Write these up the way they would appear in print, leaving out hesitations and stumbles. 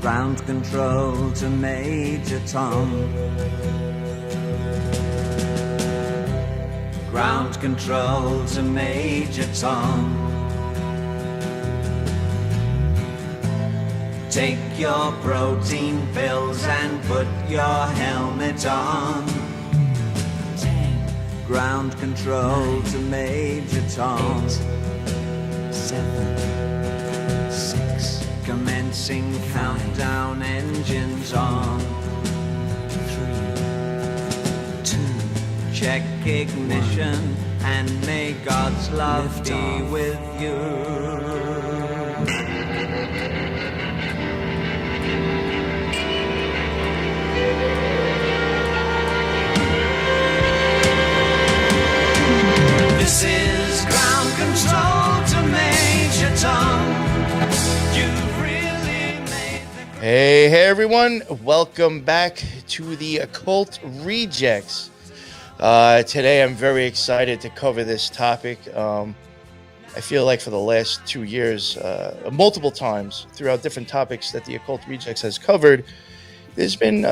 Ground control to Major Tom. Ground control to Major Tom. Take your protein pills and put your helmet on. 10. Ground control 9, to Major Tom. 8, 7, 6. Commencing countdown, engines on. 3, 2. Check ignition 1. And may God's love Lift be off. With you. This is ground control to Major Tom. You've really made the... Hey everyone, welcome back to the Occult Rejects. Today I'm very excited to cover this topic. I feel like for the last 2 years, multiple times throughout different topics that the Occult Rejects has covered, there's been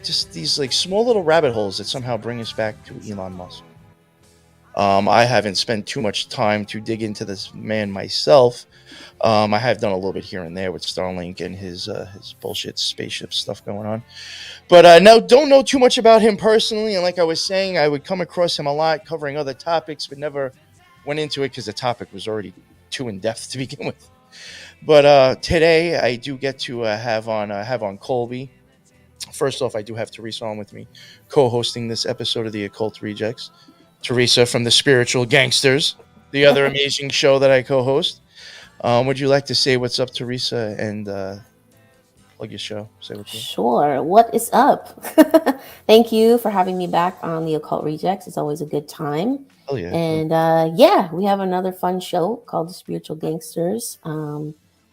just these like small little rabbit holes that somehow bring us back to Elon Musk. I haven't spent too much time to dig into this man myself. I have done a little bit here and there with Starlink and his bullshit spaceship stuff going on. But no, don't know too much about him personally. And like I was saying, I would come across him a lot covering other topics, but never went into it because the topic was already too in-depth to begin with. But today I do get to have on Colby. First off, I do have Teresa on with me, co-hosting this episode of the Occult Rejects. Teresa from the Spiritual Gangsters, the other amazing show that I co-host. Would you like to say what's up, Teresa, and plug your show? Say what's up. Sure. What is up? Thank you for having me back on the Occult Rejects. It's always a good time. Oh, yeah. And we have another fun show called the Spiritual Gangsters,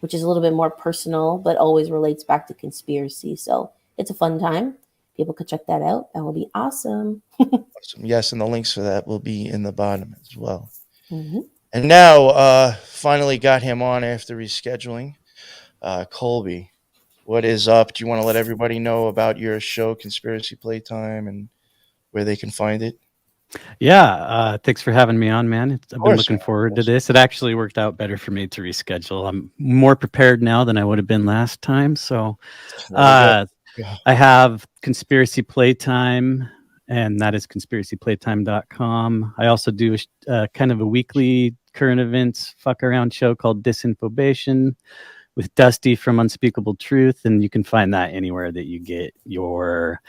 which is a little bit more personal, but always relates back to conspiracy. So it's a fun time. People could check that out. That will be awesome. Awesome. Yes, and the links for that will be in the bottom as well. Mm-hmm. And now, finally got him on after rescheduling. Colby, what is up? Do you want to let everybody know about your show, Conspiracy Playtime, and where they can find it? Yeah, thanks for having me on, man. I've been looking forward to this. It actually worked out better for me to reschedule. I'm more prepared now than I would have been last time. So I have Conspiracy Playtime, and that is conspiracyplaytime.com. I also do kind of a weekly current events fuck around show called Disinfobation with Dusty from Unspeakable Truth, and you can find that anywhere that you get your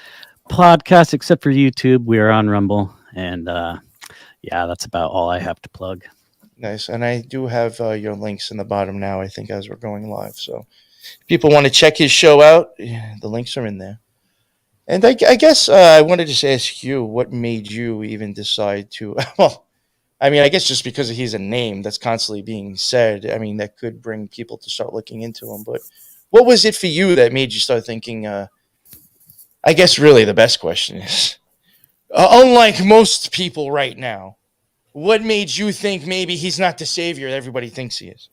podcast, except for YouTube. We are on Rumble, and that's about all I have to plug. Nice, and I do have your links in the bottom now, I think, as we're going live, so if people want to check his show out, the links are in there. And I guess I wanted to just ask you, what made you even decide to, I guess just because he's a name that's constantly being said, that could bring people to start looking into him. But what was it for you that made you start thinking, I guess really the best question is, unlike most people right now, what made you think maybe he's not the savior that everybody thinks he is?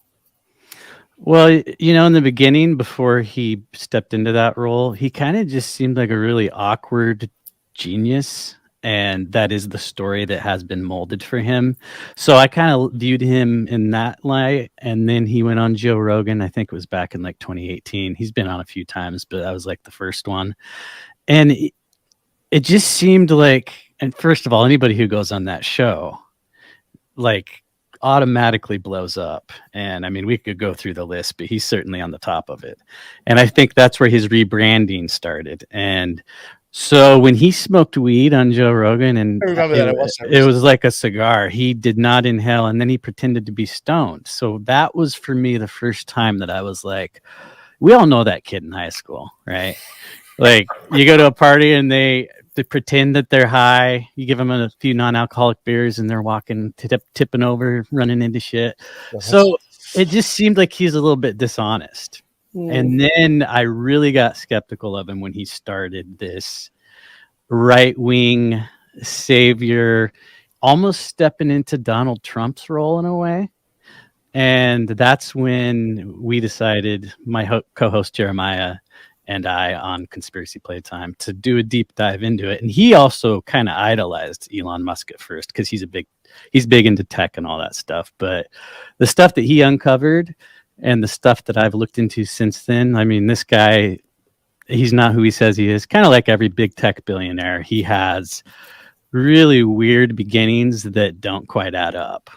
Well, in the beginning, before he stepped into that role, he kind of just seemed like a really awkward genius. And that is the story that has been molded for him. So I kind of viewed him in that light. And then he went on Joe Rogan. I think it was back in like 2018. He's been on a few times, but that was like the first one. And it just seemed like, and first of all, anybody who goes on that show, like, automatically blows up. And we could go through the list, but he's certainly on the top of it. And I think that's where his rebranding started. And so when he smoked weed on Joe Rogan, and it was like a cigar, he did not inhale, and then he pretended to be stoned. So that was for me the first time that I was like, we all know that kid in high school, right? Like, you go to a party and they pretend that they're high. You give them a few non-alcoholic beers and they're walking, tipping over, running into shit. So it just seemed like he's a little bit dishonest. Mm. And then I really got skeptical of him when he started this right-wing savior, almost stepping into Donald Trump's role in a way. And that's when we decided, my co-host Jeremiah and I, on Conspiracy Playtime, to do a deep dive into it. And he also kind of idolized Elon Musk at first because he's big into tech and all that stuff. But the stuff that he uncovered and the stuff that I've looked into since then, I mean, this guy, he's not who he says he is. Kind of like every big tech billionaire, he has really weird beginnings that don't quite add up.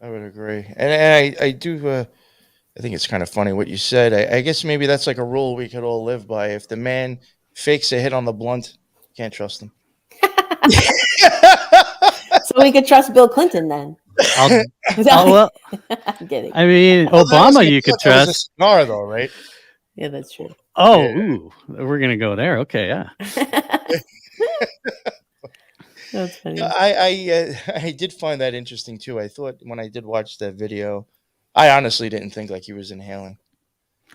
I would agree, and I do. I think it's kind of funny what you said. I guess maybe that's like a rule we could all live by. If the man fakes a hit on the blunt, you can't trust him. So we could trust Bill Clinton then. Well, I'm kidding. I mean, Obama, you could That was a trust. cigar, though, right? Yeah, that's true. Oh, Yeah. ooh, we're gonna go there. Okay, yeah. That's funny. I did find that interesting too. I thought when I did watch that video, I honestly didn't think like he was inhaling.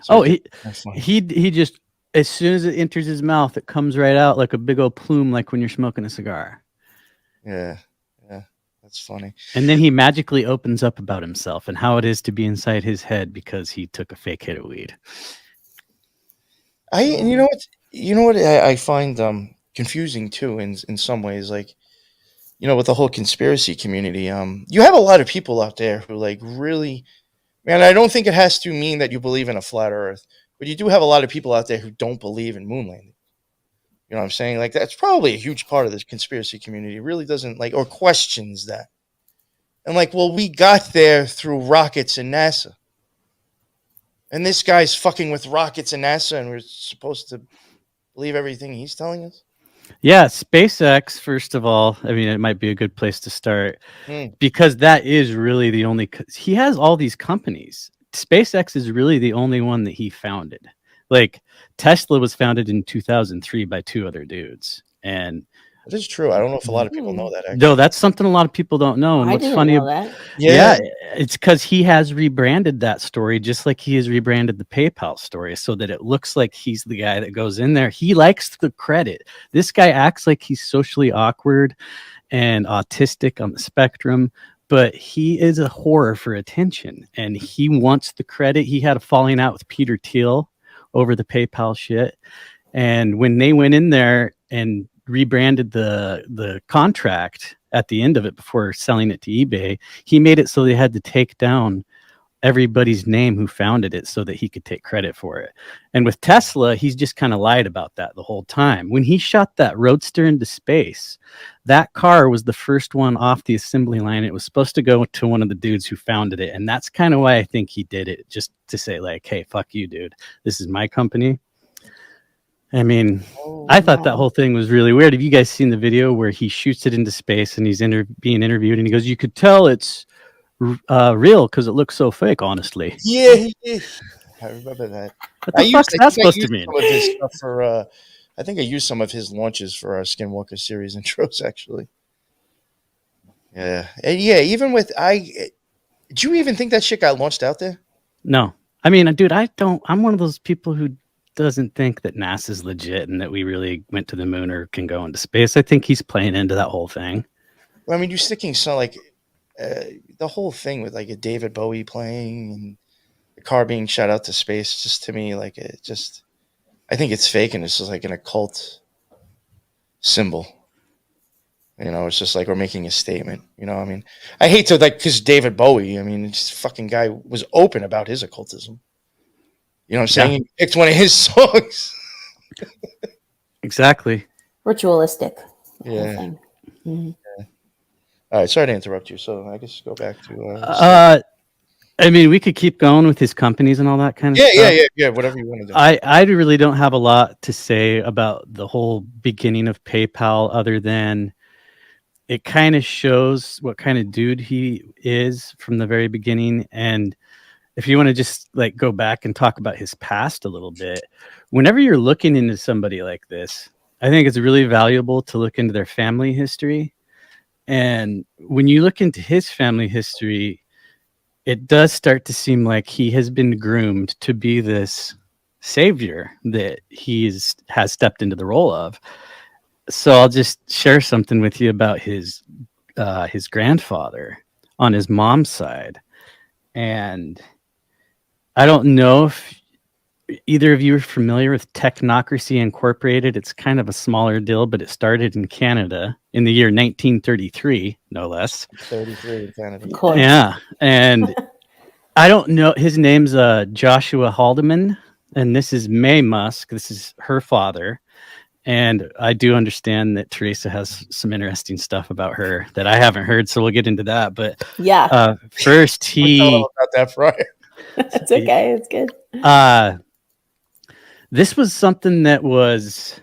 So Oh, that's funny. he just, as soon as it enters his mouth, it comes right out like a big old plume, like when you're smoking a cigar. Yeah, that's funny. And then he magically opens up about himself and how it is to be inside his head because he took a fake hit of weed. You know what I find confusing too in some ways, like, you know, with the whole conspiracy community, you have a lot of people out there who like really, man, I don't think it has to mean that you believe in a flat earth, but you do have a lot of people out there who don't believe in moon landing. You know what I'm saying? Like, that's probably a huge part of this conspiracy community. It really doesn't like, or questions that. And like, well, we got there through rockets and NASA. And this guy's fucking with rockets and NASA, and we're supposed to believe everything he's telling us? Yeah, SpaceX, first of all, I mean, it might be a good place to start Mm. because that is really the only, he has all these companies. SpaceX is really the only one that he founded. Like, Tesla was founded in 2003 by two other dudes. And It is true. I don't know if a lot of people know that, actually. no, that's something a lot of people don't know. And I what's didn't funny, know that. yeah, it's because he has rebranded that story just like he has rebranded the PayPal story so that it looks like he's the guy that goes in there. He likes the credit. This guy acts like he's socially awkward and autistic on the spectrum, but he is a whore for attention and he wants the credit. He had a falling out with Peter Thiel over the PayPal shit. And when they went in there and rebranded the contract at the end of it before selling it to eBay, he made it so they had to take down everybody's name who founded it so that he could take credit for it. And with Tesla, he's just kind of lied about that the whole time. When he shot that Roadster into space, that car was the first one off the assembly line. It was supposed to go to one of the dudes who founded it. And that's kind of why I think he did it, just to say like, hey, fuck you, dude. This is my company. I mean, I thought that whole thing was really weird. Have you guys seen the video where he shoots it into space and he's being interviewed and he goes, you could tell it's real because it looks so fake, honestly. Yeah. I remember that. What the fuck's that supposed to mean? Some of his stuff for, I think I used some of his launches for our Skinwalker series intros, actually. Yeah. And yeah, even with, do you even think that shit got launched out there? No. I mean, dude, I'm one of those people who doesn't think that NASA's legit and that we really went to the moon or can go into space. I think he's playing into that whole thing. Well, I mean, you're sticking so like the whole thing with like a David Bowie playing and the car being shot out to space, just to me, like I think it's fake and it's just like an occult symbol. You know, it's just like we're making a statement. You know, I mean, I hate to like, because David Bowie, I mean, this fucking guy was open about his occultism. You know what I'm saying? Yeah. He picked one of his songs. Exactly. Ritualistic. the whole Yeah. thing. Mhm. All right, sorry to interrupt you. So I guess go back to. I mean, we could keep going with his companies and all that kind of stuff. Yeah. Whatever you want to do. I really don't have a lot to say about the whole beginning of PayPal other than it kind of shows what kind of dude he is from the very beginning. And if you want to just like go back and talk about his past a little bit, whenever you're looking into somebody like this, I think it's really valuable to look into their family history. And when you look into his family history, it does start to seem like he has been groomed to be this savior that has stepped into the role of. So I'll just share something with you about his grandfather. on his mom's side. And I don't know if either of you are familiar with Technocracy Incorporated. It's kind of a smaller deal, but it started in Canada in the year 1933, no less. 33 in Canada. Of course. Yeah. And I don't know. His name's Joshua Haldeman, and this is May Musk. This is her father. And I do understand that Teresa has some interesting stuff about her that I haven't heard, so we'll get into that. But Yeah, first, Tell them about that, Brian. it's okay. It's good. This was something that was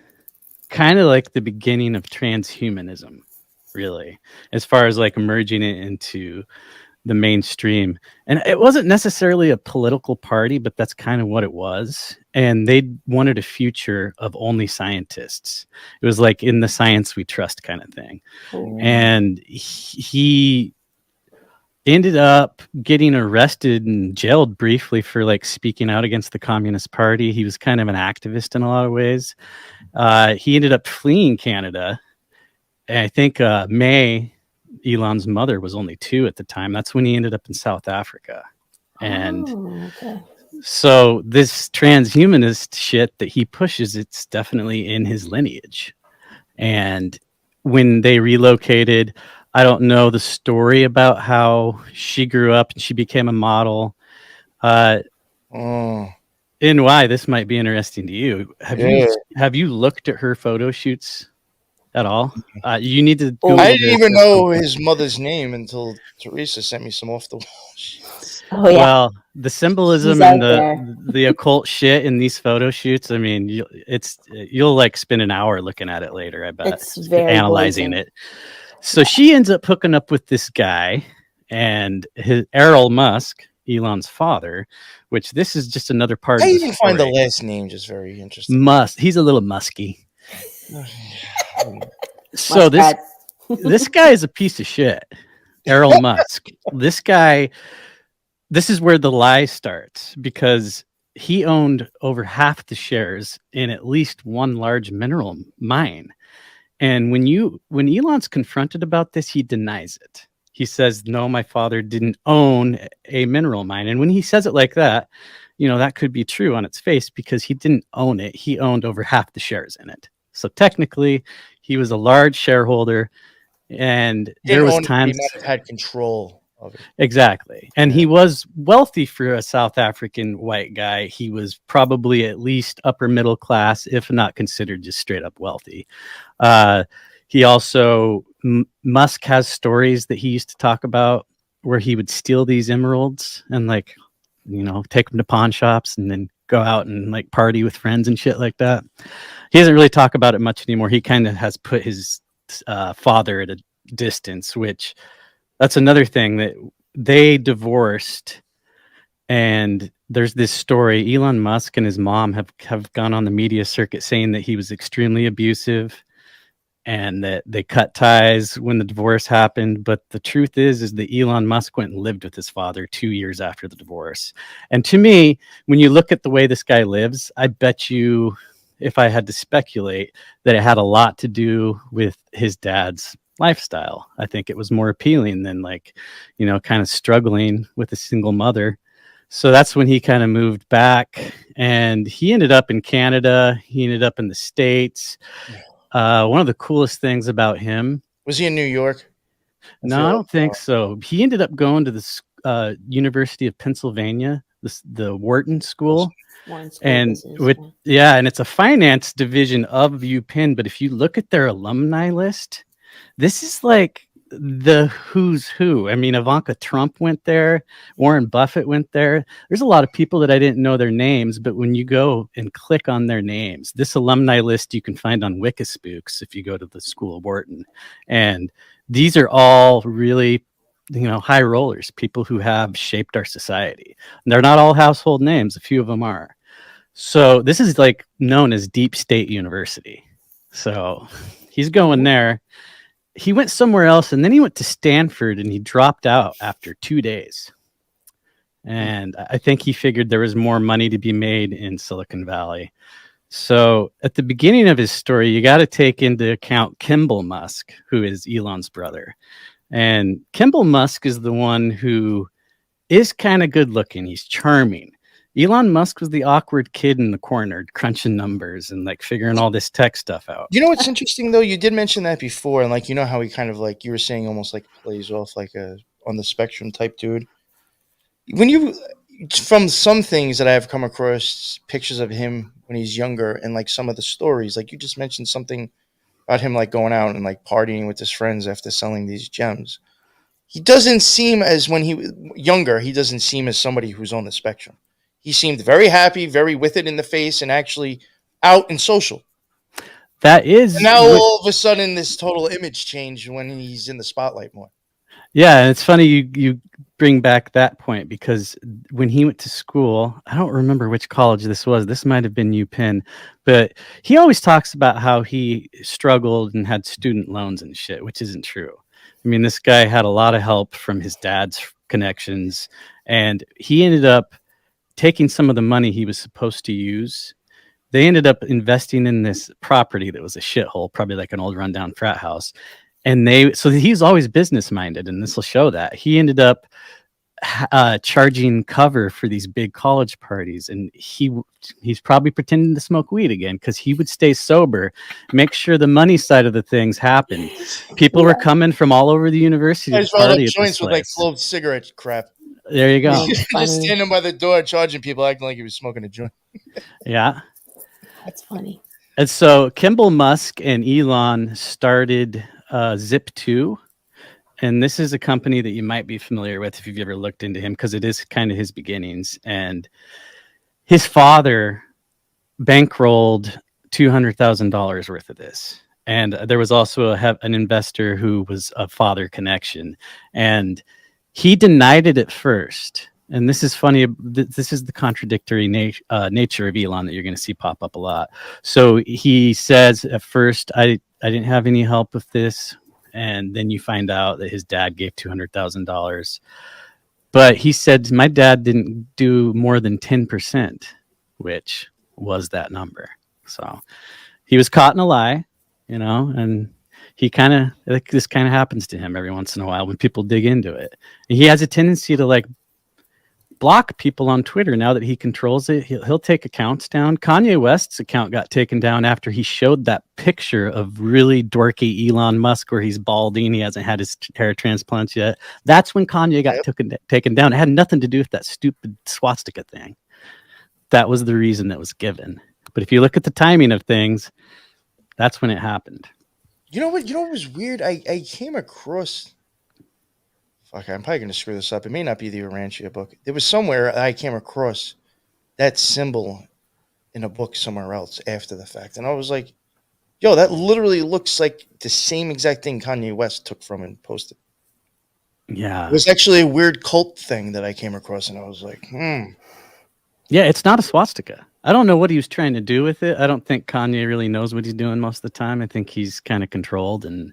kind of like the beginning of transhumanism, really, as far as like merging it into the mainstream. And it wasn't necessarily a political party, but that's kind of what it was. And they wanted a future of only scientists. It was like in the science we trust kind of thing. Ooh. And he ended up getting arrested and jailed briefly for like speaking out against the Communist Party. He was kind of an activist in a lot of ways. He ended up fleeing Canada. And I think May, Elon's mother, was only 2 at the time. That's when he ended up in South Africa. And okay. so this transhumanist shit that he pushes, it's definitely in his lineage. And when they relocated, I don't know the story about how she grew up and she became a model. And why this might be interesting to you. Have you looked at her photo shoots at all? You need to Google I didn't this. even know his mother's name until Teresa sent me some off the wall. Oh yeah. Well, the symbolism She's and out there. the occult shit in these photo shoots, I mean, you'll like spend an hour looking at it later, I bet. It's very analyzing blatant. it. So she ends up hooking up with this guy and his Errol Musk, Elon's father, which this is just another part I of the even find the story. last name just very interesting. Musk. He's a little musky. So Muskrat. this guy is a piece of shit. Errol Musk. This guy, this is where the lie starts, because he owned over half the shares in at least one large mineral mine. And when Elon's confronted about this, he denies it. He says, no, my father didn't own a mineral mine. And when he says it like that, that could be true on its face, because he didn't own it. He owned over half the shares in it. So technically, he was a large shareholder, and there was times he might have had control of it. Exactly. And he was wealthy for a South African white guy. He was probably at least upper middle class, if not considered just straight up wealthy. He also, Musk has stories that he used to talk about where he would steal these emeralds and take them to pawn shops and then go out and like party with friends and shit like that. He doesn't really talk about it much anymore. He kind of has put his father at a distance, which that's another thing, that they divorced. And there's this story, Elon Musk and his mom have gone on the media circuit saying that he was extremely abusive and that they cut ties when the divorce happened. But the truth is that Elon Musk went and lived with his father 2 years after the divorce. And to me, when you look at the way this guy lives, I bet you, if I had to speculate, that it had a lot to do with his dad's lifestyle. I think it was more appealing than kind of struggling with a single mother. So that's when he kind of moved back, and he ended up in Canada. He ended up in the States. One of the coolest things about him. Was he in New York? No, I don't think so. He ended up going to the University of Pennsylvania, the Wharton School. And and it's a finance division of UPenn. But if you look at their alumni list, this is like the who's who. I mean, Ivanka Trump went there. Warren Buffett went there. There's a lot of people that I didn't know their names, but when you go and click on their names, this alumni list you can find on Wikispooks if you go to the School of Wharton. And these are all really, high rollers, people who have shaped our society. And they're not all household names. A few of them are. So this is like known as Deep State University. So he's going there. He went somewhere else, and then he went to Stanford, and he dropped out after 2 days. And I think he figured there was more money to be made in Silicon Valley. So at the beginning of his story, you got to take into account Kimball Musk, who is Elon's brother. And Kimball Musk is the one who is kind of good looking. He's charming. Elon Musk was the awkward kid in the corner crunching numbers and like figuring all this tech stuff out. You know what's interesting though? You did mention that before, and like you know how he kind of like you were saying almost like plays off like a on the spectrum type dude. When you from some things that I've come across pictures of him when he's younger and like some of the stories, like you just mentioned something about him like going out and like partying with his friends after selling these gems. He doesn't seem as when he was younger, he doesn't seem as somebody who's on the spectrum. He seemed very happy, very with it in the face, and actually out and social. That is, And now all of a sudden, this total image change when he's in the spotlight more. yeah, and it's funny you bring back that point because when he went to school, I don't remember which college this was. This might have been UPenn, but he always talks about how he struggled and had student loans and shit, which isn't true. I mean, this guy had a lot of help from his dad's connections, and he ended up taking some of the money he was supposed to use. They ended up investing in this property that was a shithole, probably like an old rundown frat house. And so he's always business minded, and this will show that. He ended up charging cover for these big college parties, and he's probably pretending to smoke weed again because he would stay sober, make sure the money side of the things happened. People were coming from all over the university to Guys rolled up party at this joints with like place. clove cigarette crap. There you go. Just standing by the door, charging people, acting like he was smoking a joint. Yeah. That's funny. And so Kimball Musk and Elon started Zip2. And this is a company that you might be familiar with if you've ever looked into him, because it is kind of his beginnings. And his father bankrolled $200,000 worth of this. And there was also an investor who was a father connection. And he denied it at first. And this is funny. This is the contradictory nature of Elon that you're going to see pop up a lot. So he says at first, I didn't have any help with this. And then you find out that his dad gave $200,000. But he said, my dad didn't do more than 10%, which was that number. So he was caught in a lie, and he this kind of happens to him every once in a while when people dig into it. And he has a tendency to like block people on Twitter now that he controls it. He'll take accounts down. Kanye West's account got taken down after he showed that picture of really dorky Elon Musk where he's balding. He hasn't had his hair transplants yet. That's when Kanye got taken down. It had nothing to do with that stupid swastika thing. That was the reason that was given. But if you look at the timing of things, that's when it happened. You know what was weird? I came across... Fuck, I'm probably going to screw this up. It may not be the Urantia book. There was somewhere I came across that symbol in a book somewhere else after the fact. And I was like, yo, that literally looks like the same exact thing Kanye West took from and posted. Yeah. It was actually a weird cult thing that I came across, and I was like, Yeah, it's not a swastika. I don't know what he was trying to do with it. I don't think Kanye really knows what he's doing most of the time. I think he's kind of controlled, and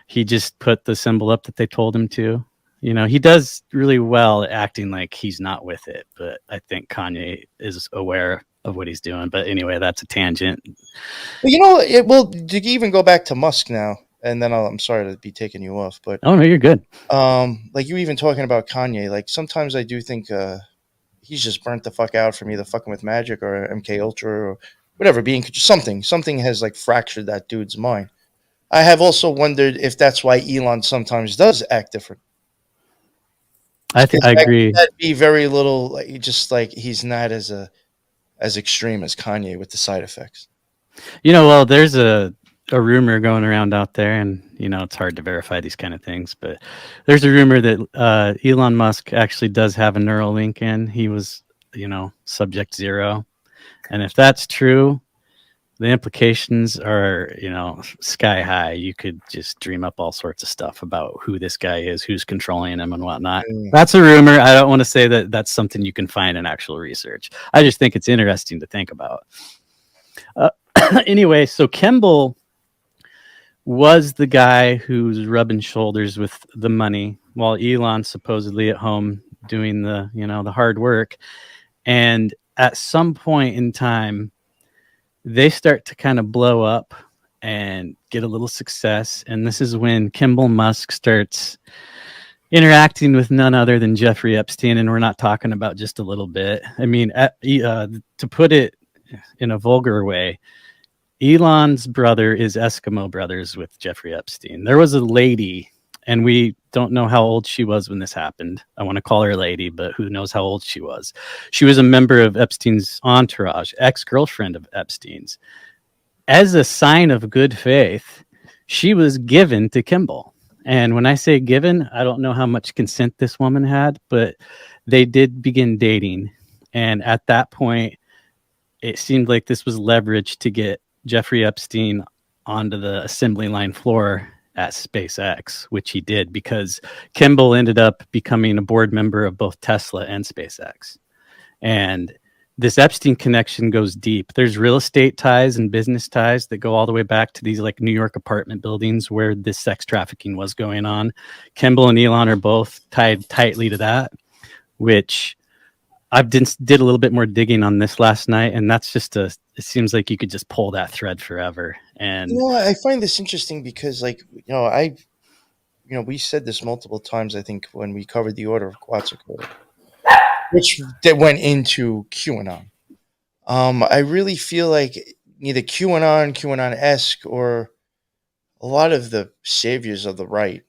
he just put the symbol up that they told him to. He does really well at acting like he's not with it, but I think Kanye is aware of what he's doing. But anyway, that's a tangent. Well, to even go back to Musk now, and then I'm sorry to be taking you off, but oh no, you're good. Like you even talking about Kanye, like sometimes I do think he's just burnt the fuck out from either fucking with Magic or MK Ultra or whatever, being something has like fractured that dude's mind. I have also wondered if that's why Elon sometimes does act different. I agree. That'd be very little, like, just like he's not as extreme as Kanye with the side effects. Well, there's a rumor going around out there, and it's hard to verify these kind of things, but there's a rumor that Elon Musk actually does have a Neuralink in. He was, subject 0, and if that's true, the implications are, sky high. You could just dream up all sorts of stuff about who this guy is, who's controlling him and whatnot. That's a rumor. I don't want to say that that's something you can find in actual research. I just think it's interesting to think about. Anyway, so Kimball was the guy who's rubbing shoulders with the money while Elon's supposedly at home doing the, the hard work. And at some point in time, they start to kind of blow up, and get a little success. And this is when Kimball Musk starts interacting with none other than Jeffrey Epstein. And we're not talking about just a little bit. I mean, to put it in a vulgar way, Elon's brother is Eskimo brothers with Jeffrey Epstein. There was a lady, and we don't know how old she was when this happened. I want to call her lady, but who knows how old she was. She was a member of Epstein's entourage, ex-girlfriend of Epstein's. As a sign of good faith, she was given to Kimball. And when I say given, I don't know how much consent this woman had, but they did begin dating. And at that point, it seemed like this was leverage to get Jeffrey Epstein onto the assembly line floor at SpaceX, which he did because Kimball ended up becoming a board member of both Tesla and SpaceX. And this Epstein connection goes deep. There's real estate ties and business ties that go all the way back to these like New York apartment buildings where this sex trafficking was going on. Kimball and Elon are both tied tightly to that, which I did a little bit more digging on this last night, and that's just it seems like you could just pull that thread forever. And I find this interesting because, like, we said this multiple times. I think when we covered the Order of Quetzalcoatl, which that went into QAnon. I really feel like neither QAnon-esque, or a lot of the saviors of the right,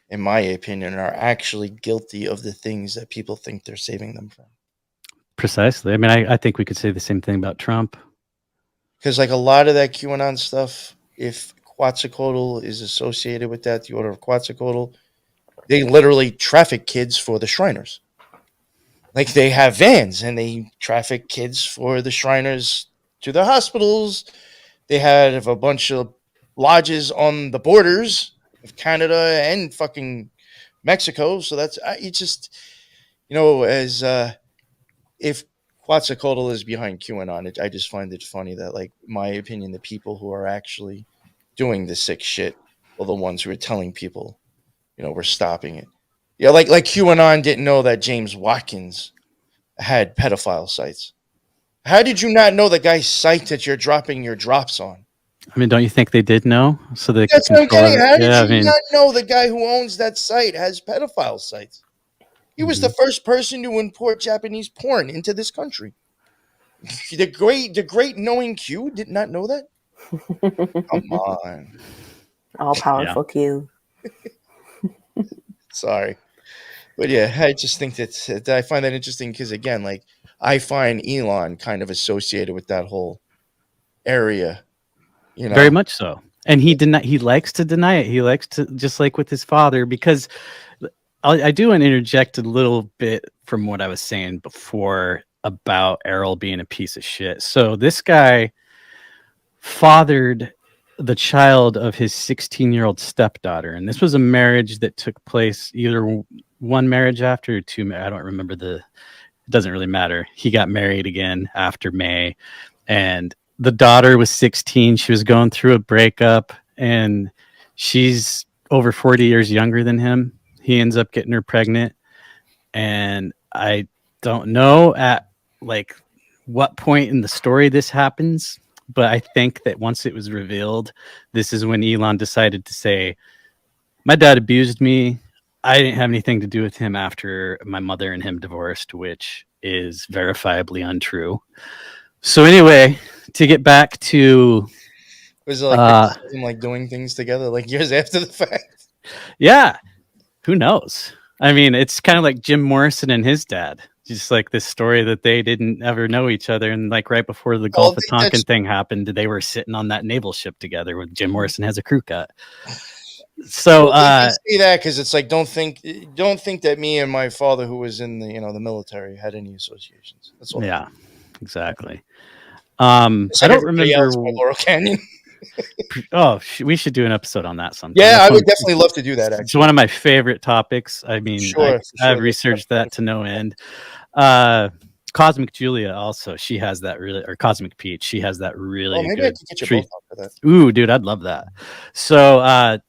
in my opinion, are actually guilty of the things that people think they're saving them from. Precisely. I mean, I think we could say the same thing about Trump. Because, like, a lot of that QAnon stuff, if Quetzalcoatl is associated with that, the Order of Quetzalcoatl, they literally traffic kids for the Shriners. Like, they have vans and they traffic kids for the Shriners to their hospitals. They have a bunch of lodges on the borders of Canada and fucking Mexico. So that's, if Quetzalcoatl is behind QAnon, I just find it funny that, like, in my opinion, the people who are actually doing the sick shit are the ones who are telling people, we're stopping it. Yeah, like QAnon didn't know that James Watkins had pedophile sites. How did you not know the guy's site that you're dropping your drops on? I mean, don't you think they did know? So they That's what I'm getting. How did you not know the guy who owns that site has pedophile sites? He was the first person to import Japanese porn into this country. The great knowing Q did not know that? Come on. All powerful Q. Sorry. But yeah, I just think that I find that interesting because, again, like, I find Elon kind of associated with that whole area, Very much so. And he likes to deny it. He likes to, just like with his father, because I do want to interject a little bit from what I was saying before about Errol being a piece of shit. So this guy fathered the child of his 16-year-old stepdaughter. And this was a marriage that took place, either one marriage after or two. I don't remember it doesn't really matter. He got married again after May, and the daughter was 16. She was going through a breakup, and she's over 40 years younger than him. He ends up getting her pregnant, and I don't know at like what point in the story this happens, but I think that once it was revealed, this is when Elon decided to say, my dad abused me. I didn't have anything to do with him after my mother and him divorced, which is verifiably untrue. So anyway, to get back to... Was it like doing things together like years after the fact? Yeah. Who knows? I mean, it's kind of like Jim Morrison and his dad. Just like this story that they didn't ever know each other. And like right before the Gulf of Tonkin thing happened, they were sitting on that naval ship together with Jim Morrison has a crew cut. So I say that because it's like, don't think that me and my father, who was in the the military, had any associations. That's all. Yeah, exactly. I don't remember Laurel Canyon. We should do an episode on that sometime. Yeah, I would definitely love to do that. Actually, it's one of my favorite topics. I mean, sure, I've researched that to no end. Cosmic Julia also, she has that really, or Cosmic Peach, she has that really maybe good I could get you both up for that. Ooh, dude, I'd love that. So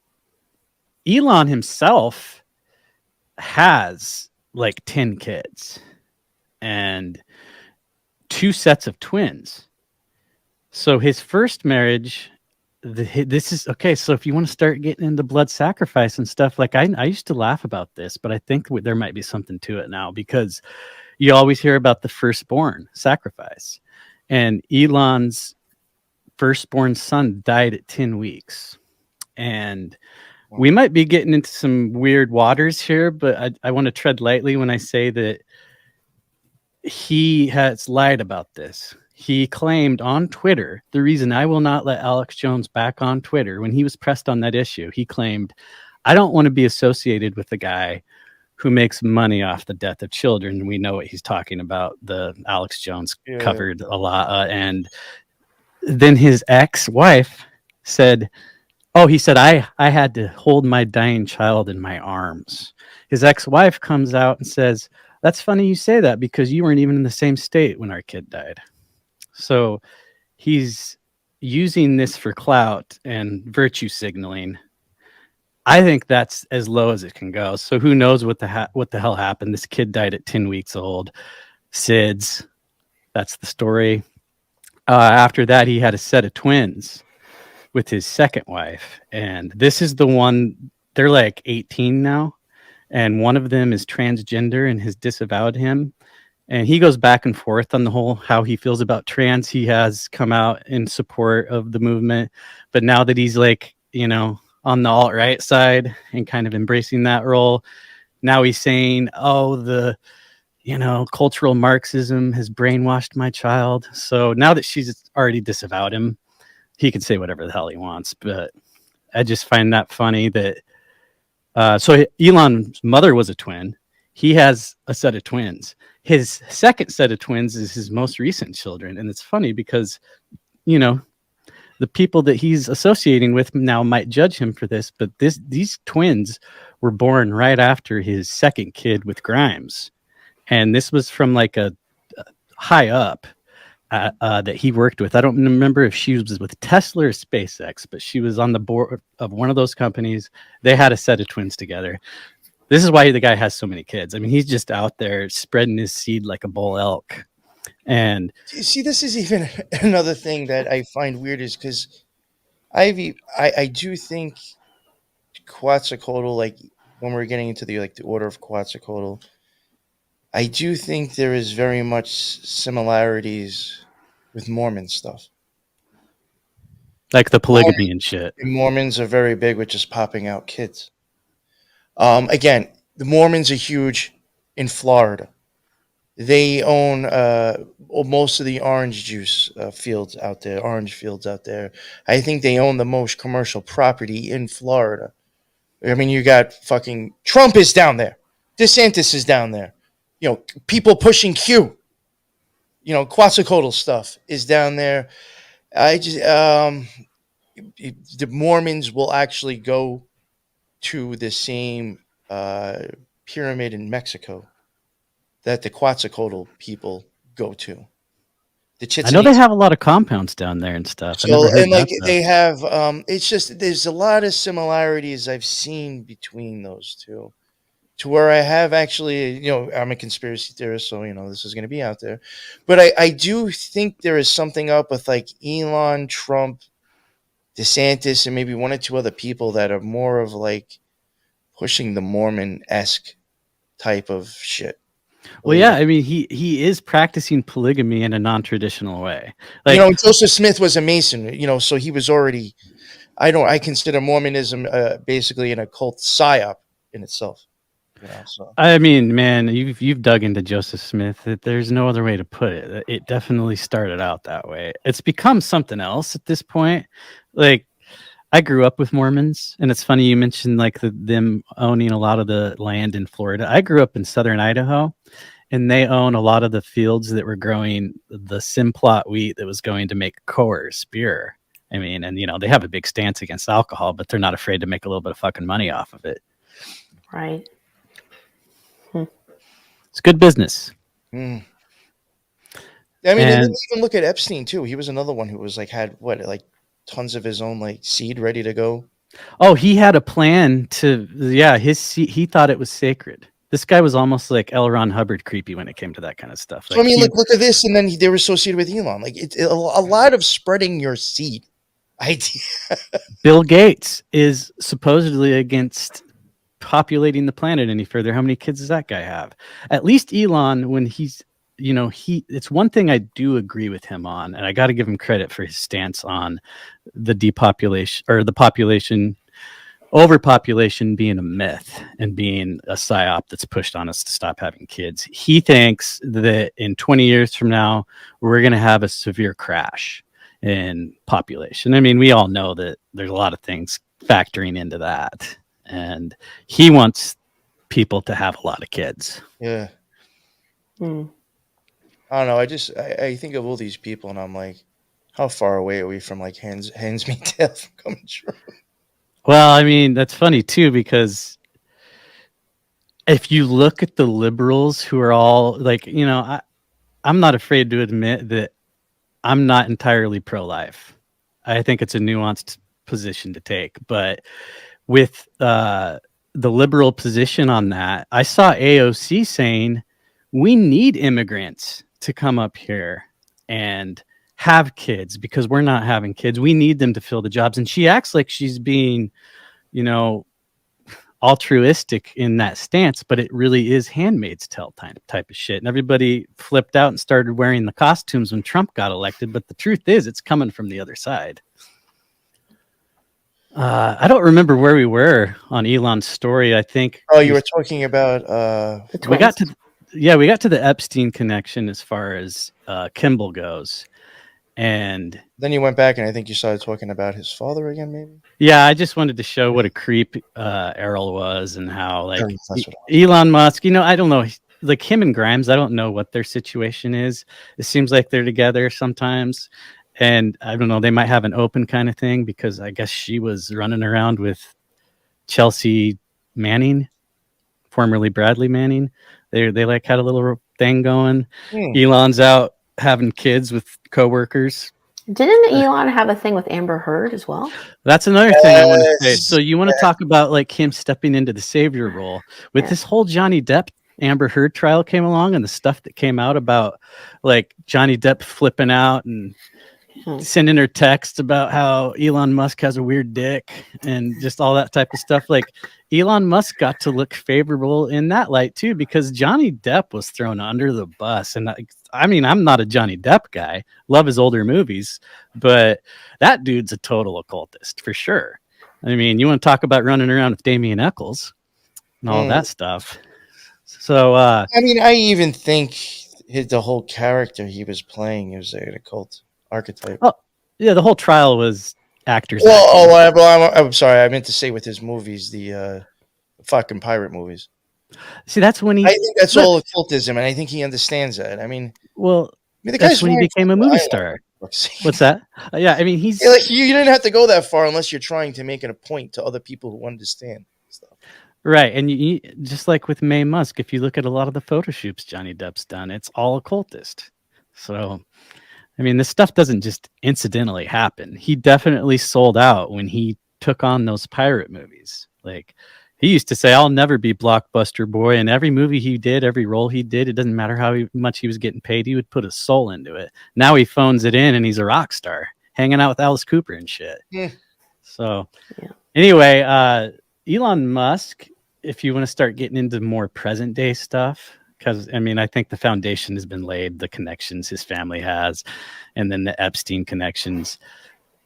Elon himself has like 10 kids and 2 sets of twins. So his first marriage this is okay. So if you want to start getting into blood sacrifice and stuff, like I used to laugh about this, but I think there might be something to it now, because you always hear about the firstborn sacrifice, and Elon's firstborn son died at 10 weeks. And we might be getting into some weird waters here, but I want to tread lightly when I say that he has lied about this. He claimed on Twitter, the reason I will not let Alex Jones back on Twitter, when he was pressed on that issue, he claimed, I don't want to be associated with the guy who makes money off the death of children. We know what he's talking about. The Alex Jones covered a lot. And then his ex-wife said, oh, he said, I had to hold my dying child in my arms. His ex-wife comes out and says, that's funny you say that, because you weren't even in the same state when our kid died. So he's using this for clout and virtue signaling. I think that's as low as it can go. So who knows what the hell happened? This kid died at 10 weeks old. SIDS. That's the story. After that, he had a set of twins with his second wife. And this is the one, they're like 18 now. And one of them is transgender and has disavowed him. And he goes back and forth on the whole how he feels about trans. He has come out in support of the movement. But now that he's like, you know, on the alt-right side and kind of embracing that role, now he's saying, oh, the, you know, cultural Marxism has brainwashed my child. So now that she's already disavowed him, he can say whatever the hell he wants. But I just find that funny that so Elon's mother was a twin. He has a set of twins. His second set of twins is his most recent children. And it's funny because, you know, the people that he's associating with now might judge him for this, but these twins were born right after his second kid with Grimes. And this was from like a high up that he worked with. I don't remember if she was with Tesla or SpaceX, but she was on the board of one of those companies. They had a set of twins together. This is why the guy has so many kids. I mean, he's just out there spreading his seed like a bull elk. And see, this is even another thing that I find weird, is because I do think Quetzalcoatl, like when we're getting into the order of Quetzalcoatl, I do think there is very much similarities with Mormon stuff. Like the polygamy and shit. Mormons are very big with just popping out kids. Again, the Mormons are huge in Florida. They own most of the orange juice fields out there, orange fields out there. I think they own the most commercial property in Florida. I mean, you got fucking Trump is down there. DeSantis is down there. You know, people pushing Q. You know, Quetzalcoatl stuff is down there. I just the Mormons will actually go to the same pyramid in Mexico that the Quetzalcoatl people go to. I know they have a lot of compounds down there and stuff. So, and like they have, it's just there's a lot of similarities I've seen between those two, to where I have actually, you know, I'm a conspiracy theorist, so you know this is going to be out there, but I do think there is something up with like Elon, Trump, DeSantis, and maybe one or two other people that are more of like pushing the Mormon-esque type of shit. Well, yeah, I mean, he is practicing polygamy in a non-traditional way. Like, you know, Joseph Smith was a Mason, you know, so he was already. I consider Mormonism basically an occult psyop in itself. You know, so. I mean, man, you've dug into Joseph Smith. There's no other way to put it. It definitely started out that way. It's become something else at this point. Like, I grew up with Mormons, and it's funny you mentioned like them owning a lot of the land in Florida. I grew up in southern Idaho, and they own a lot of the fields that were growing the Simplot wheat that was going to make Coors beer. I mean, and you know, they have a big stance against alcohol, but they're not afraid to make a little bit of fucking money off of it. Right. It's good business. I mean, and even look at Epstein too. He was another one who was like had tons of his own like seed ready to go. Oh, he had a plan to, his seed, he thought it was sacred. This guy was almost like L. Ron Hubbard creepy when it came to that kind of stuff. Like, so, I mean, look at this, and then they were associated with Elon. Like it's a lot of spreading your seed idea. Bill Gates is supposedly against populating the planet any further. How many kids does that guy have? At least Elon, when he's, it's one thing I do agree with him on, and I got to give him credit for his stance on the depopulation or the population overpopulation being a myth and being a psyop that's pushed on us to stop having kids. He thinks that in 20 years from now, we're going to have a severe crash in population. I mean, we all know that there's a lot of things factoring into that. And he wants people to have a lot of kids. Yeah. Hmm. I don't know. I think of all these people, and I'm like, how far away are we from like hands me tale from coming true? Well, I mean, that's funny too, because if you look at the liberals who are all like, I'm not afraid to admit that I'm not entirely pro-life. I think it's a nuanced position to take, but with the liberal position on that, I saw AOC saying we need immigrants to come up here and have kids because we're not having kids. We need them to fill the jobs. And she acts like she's being, altruistic in that stance, but it really is Handmaid's Tale type of shit. And everybody flipped out and started wearing the costumes when Trump got elected. But the truth is, it's coming from the other side. I don't remember where we were on Elon's story. I think. Oh, you were talking about. We got to the Epstein connection as far as Kimball goes. And then you went back, and I think you started talking about his father again, maybe. Yeah, I just wanted to show what a creep Errol was, and how like That's Elon Musk. I don't know, like him and Grimes. I don't know what their situation is. It seems like they're together sometimes, and I don't know. They might have an open kind of thing because I guess she was running around with Chelsea Manning, formerly Bradley Manning. They like had a little thing going. Elon's out having kids with coworkers. Didn't Elon have a thing with Amber Heard as well? That's another thing I want to say. So you want to talk about like him stepping into the savior role with this whole Johnny Depp Amber Heard trial came along, and the stuff that came out about like Johnny Depp flipping out and sending her texts about how Elon Musk has a weird dick and just all that type of stuff. Like Elon Musk got to look favorable in that light too, because Johnny Depp was thrown under the bus. And I mean, I'm not a Johnny Depp guy, love his older movies, but that dude's a total occultist for sure. I mean, you want to talk about running around with Damien Eccles and all that stuff. So, I mean, I even think the whole character he was playing was an occult archetype. Oh, yeah, the whole trial was actors. I'm sorry. I meant to say with his movies, the fucking pirate movies. See, that's when I think that's all occultism, and I think he understands that. I mean, that's when he became a movie star. What's that? Yeah, I mean, he's like you didn't have to go that far unless you're trying to make it a point to other people who understand stuff. Right, and you just like with Mae Musk, if you look at a lot of the photo shoots Johnny Depp's done, it's all occultist. So, I mean, this stuff doesn't just incidentally happen. He definitely sold out when he took on those pirate movies. Like, he used to say, I'll never be Blockbuster Boy. And every movie he did, every role he did, it doesn't matter how much he was getting paid. He would put his soul into it. Now he phones it in and he's a rock star, hanging out with Alice Cooper and shit. So, anyway, Elon Musk, if you want to start getting into more present day stuff, because, I mean, I think the foundation has been laid, the connections his family has, and then the Epstein connections.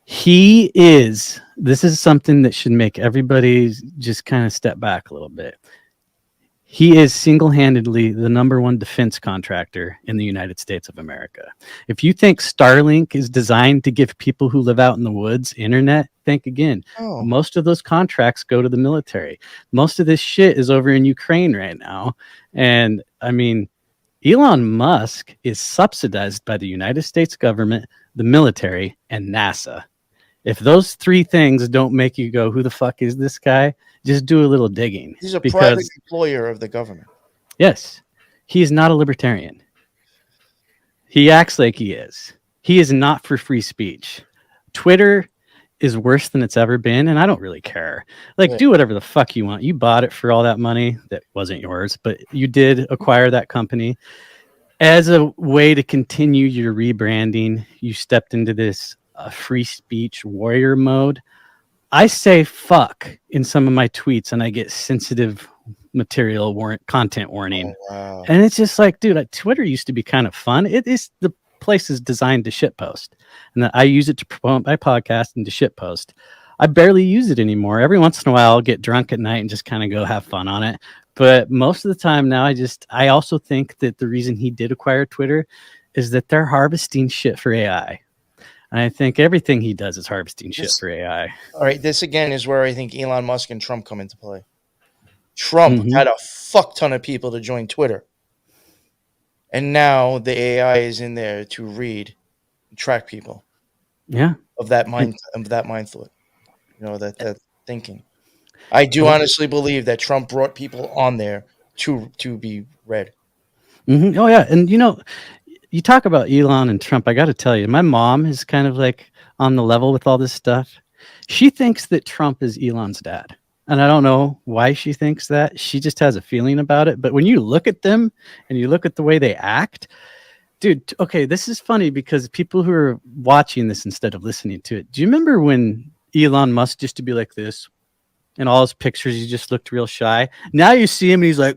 This is something that should make everybody just kind of step back a little bit. He is single-handedly the number one defense contractor in the United States of America. If you think Starlink is designed to give people who live out in the woods internet, think again. Most of those contracts go to the military. Most of this shit is over in Ukraine right now. And I mean, Elon Musk is subsidized by the United States government, the military, and NASA. If those three things don't make you go, who the fuck is this guy? Just do a little digging. He's a private employer of the government. Yes. He is not a libertarian. He acts like he is. He is not for free speech. Twitter is worse than it's ever been, and I don't really care. Like, do whatever the fuck you want. You bought it for all that money that wasn't yours, but you did acquire that company. As a way to continue your rebranding, you stepped into this a free speech warrior mode, I say fuck in some of my tweets and I get sensitive material content warning. Oh, wow. And it's just like, dude, Twitter used to be kind of fun. It is the place is designed to shitpost. And I use it to promote my podcast and to shitpost. I barely use it anymore. Every once in a while I'll get drunk at night and just kind of go have fun on it. But most of the time now I also think that the reason he did acquire Twitter is that they're harvesting shit for AI. And I think everything he does is harvesting shit for AI. All right, this again is where I think Elon Musk and Trump come into play. Trump had a fuck ton of people to join Twitter. And now the AI is in there to read and track people. Yeah. Of that mind thought. You know, that thinking. I do honestly believe that Trump brought people on there to be read. Mm-hmm. Oh yeah, and you talk about Elon and Trump. I got to tell you, my mom is kind of like on the level with all this stuff. She thinks that Trump is Elon's dad, and I don't know why she thinks that. She just has a feeling about it. But when you look at them and you look at the way they act, dude. Okay, this is funny because people who are watching this instead of listening to it. Do you remember when Elon Musk used to be like this? In all his pictures, he just looked real shy. Now you see him and he's like,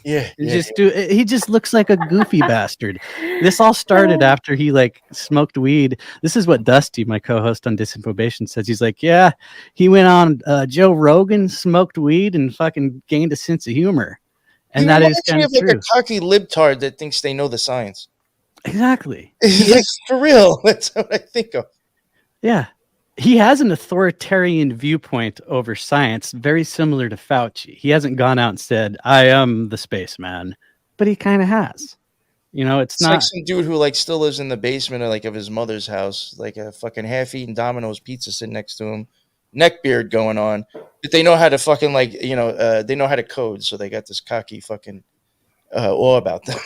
he just looks like a goofy bastard. This all started after he like smoked weed. This is what Dusty, my co-host on Disinformation, says. He's like, yeah, he went on Joe Rogan, smoked weed, and fucking gained a sense of humor. And that is kind of true. Like a cocky libtard that thinks they know the science. Exactly. Like, for real. That's what I think of. Yeah. He has an authoritarian viewpoint over science, very similar to Fauci. He hasn't gone out and said, I am the spaceman, but he kind of has. It's not like some dude who like still lives in the basement of his mother's house, like a fucking half-eaten Domino's pizza sitting next to him, neck beard going on. But they know how to fucking they know how to code, so they got this cocky fucking awe about them.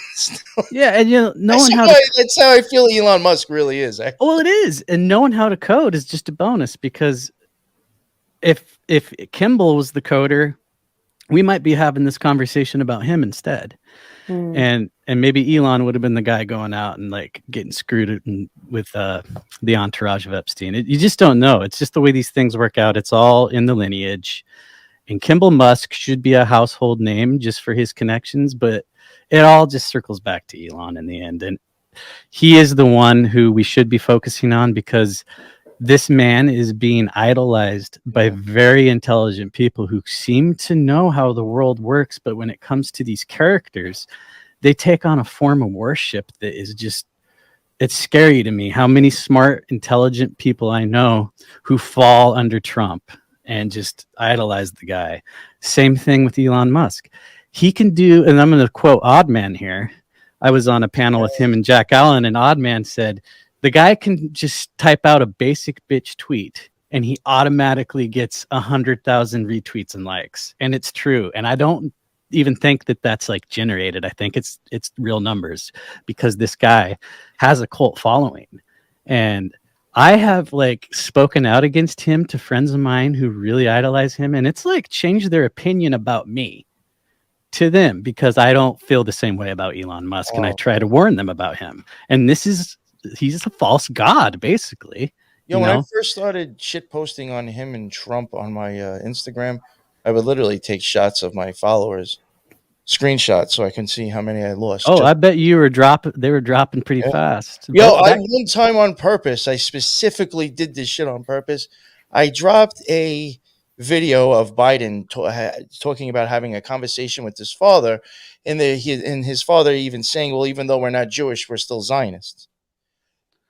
Yeah, and that's how I feel Elon Musk really is. Actually. Well, it is, and knowing how to code is just a bonus because if Kimball was the coder, we might be having this conversation about him instead, and maybe Elon would have been the guy going out and like getting screwed with the entourage of Epstein. You just don't know. It's just the way these things work out. It's all in the lineage. And Kimball Musk should be a household name just for his connections, but it all just circles back to Elon in the end. And he is the one who we should be focusing on because this man is being idolized by very intelligent people who seem to know how the world works. But when it comes to these characters, they take on a form of worship that is just, it's scary to me how many smart, intelligent people I know who fall under Trump and just idolize the guy. Same thing with Elon Musk. He can do, and I'm going to quote Oddman here. I was on a panel with him and Jack Allen, and Oddman said, the guy can just type out a basic bitch tweet, and he automatically gets 100,000 retweets and likes. And it's true. And I don't even think that that's like generated. I think it's real numbers because this guy has a cult following. And I have like spoken out against him to friends of mine who really idolize him, and it's like changed their opinion about me to them because I don't feel the same way about Elon Musk, and I try to warn them about him. And he's a false god, basically. When I first started shit posting on him and Trump on my Instagram, I would literally take shots of my followers, screenshots, so I can see how many I lost. Oh, I bet they were dropping pretty fast. One time on purpose, I specifically did this shit on purpose. I dropped a video of Biden talking about having a conversation with his father, and his father even saying, well, even though we're not Jewish, we're still Zionists.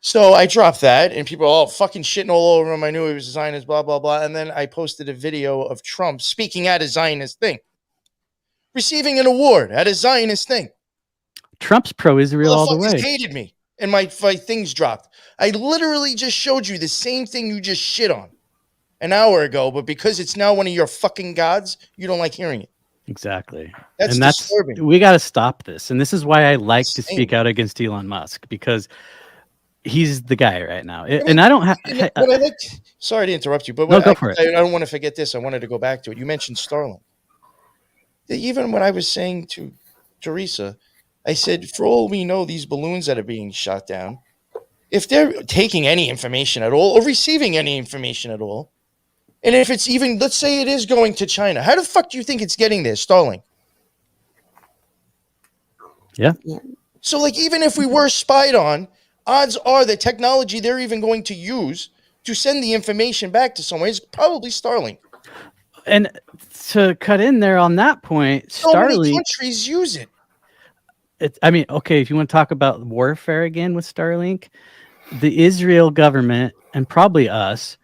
So I dropped that, and people are all fucking shitting all over him. I knew he was a Zionist, blah, blah, blah. And then I posted a video of Trump speaking at a Zionist thing, receiving an award at a Zionist thing. Trump's pro-Israel all the way. He hated me, and my things dropped. I literally just showed you the same thing you just shit on an hour ago, but because it's now one of your fucking gods, you don't like hearing it. Exactly. That's disturbing. We got to stop this. And this is why I like to speak out against Elon Musk, because he's the guy right now. And I don't have... Sorry to interrupt you, but go for it. I don't want to forget this. I wanted to go back to it. You mentioned Starlink. Even when I was saying to Teresa, I said, for all we know, these balloons that are being shot down, if they're taking any information at all or receiving any information at all, and if it's even, let's say it is going to China, how the fuck do you think it's getting there, Starlink? Yeah. So, like, even if we were spied on, odds are the technology they're even going to use to send the information back to somewhere is probably Starlink. And to cut in there on that point, So many Starlink. countries use it. I mean, okay, if you want to talk about warfare again with Starlink, the Israel government and probably us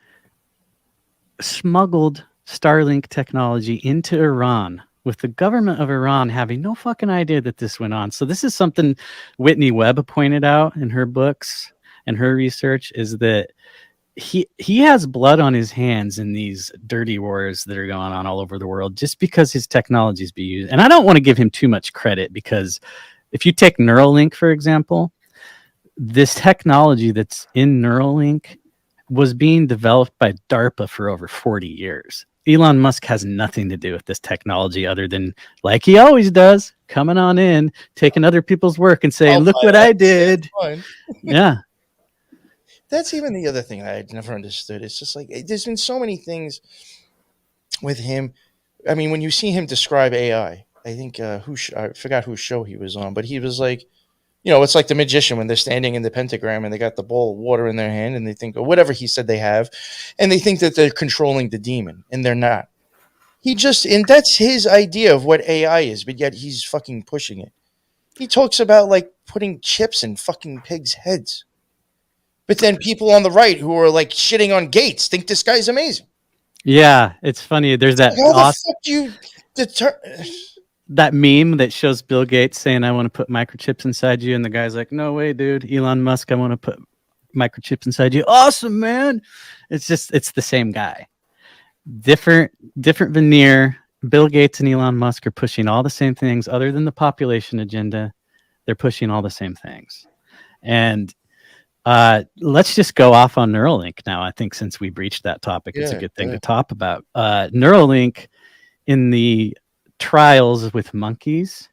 smuggled Starlink technology into Iran, with the government of Iran having no fucking idea that this went on. So this is something Whitney Webb pointed out in her books and her research, is that he has blood on his hands in these dirty wars that are going on all over the world just because his technologies be used. And I don't want to give him too much credit, because if you take Neuralink, for example, this technology that's in Neuralink was being developed by DARPA for over 40 years. Elon Musk has nothing to do with this technology other than, like he always does, coming on in, taking other people's work and saying, look what I did. Yeah. That's even the other thing I had never understood. It's just like, there's been so many things with him. I mean, when you see him describe AI, I think I forgot whose show he was on, but he was like, you know, it's like the magician when they're standing in the pentagram and they got the bowl of water in their hand and they think, or whatever he said they have, and they think that they're controlling the demon, and they're not. And that's his idea of what AI is, but yet he's fucking pushing it. He talks about like putting chips in fucking pigs' heads. But then people on the right who are like shitting on Gates think this guy's amazing. Yeah, it's funny. There's that How the fuck do you that meme that shows Bill Gates saying, I want to put microchips inside you. And the guy's like, no way, dude. Elon Musk, I want to put microchips inside you. Awesome, man. It's the same guy. Different veneer. Bill Gates and Elon Musk are pushing all the same things other than the population agenda. They're pushing all the same things. And let's just go off on Neuralink now. I think since we breached that topic, it's a good thing to talk about. Neuralink, in the trials with monkeys,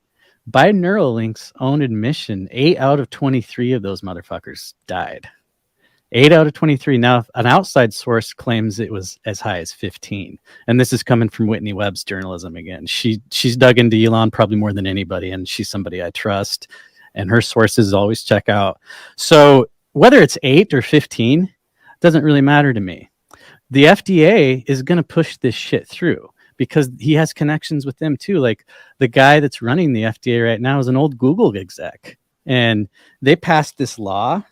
by Neuralink's own admission, 8 out of 23 of those motherfuckers died. 8 out of 23. Now, an outside source claims it was as high as 15. And this is coming from Whitney Webb's journalism again. She's dug into Elon probably more than anybody, and she's somebody I trust. And her sources always check out. So whether it's 8 or 15 doesn't really matter to me. The FDA is going to push this shit through, because he has connections with them too. Like the guy that's running the FDA right now is an old Google exec, and they passed this law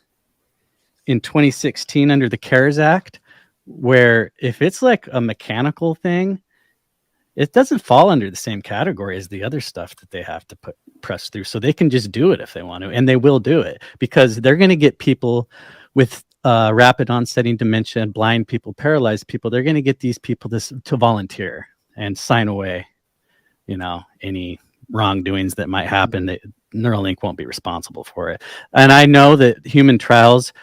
in 2016 under the CARES Act, where if it's like a mechanical thing, it doesn't fall under the same category as the other stuff that they have to press through. So they can just do it if they want to, and they will do it, because they're going to get people with rapid onsetting dementia, blind people, paralyzed people. They're going to get these people to volunteer and sign away, any wrongdoings that might happen. Neuralink won't be responsible for it. And I know that human trials,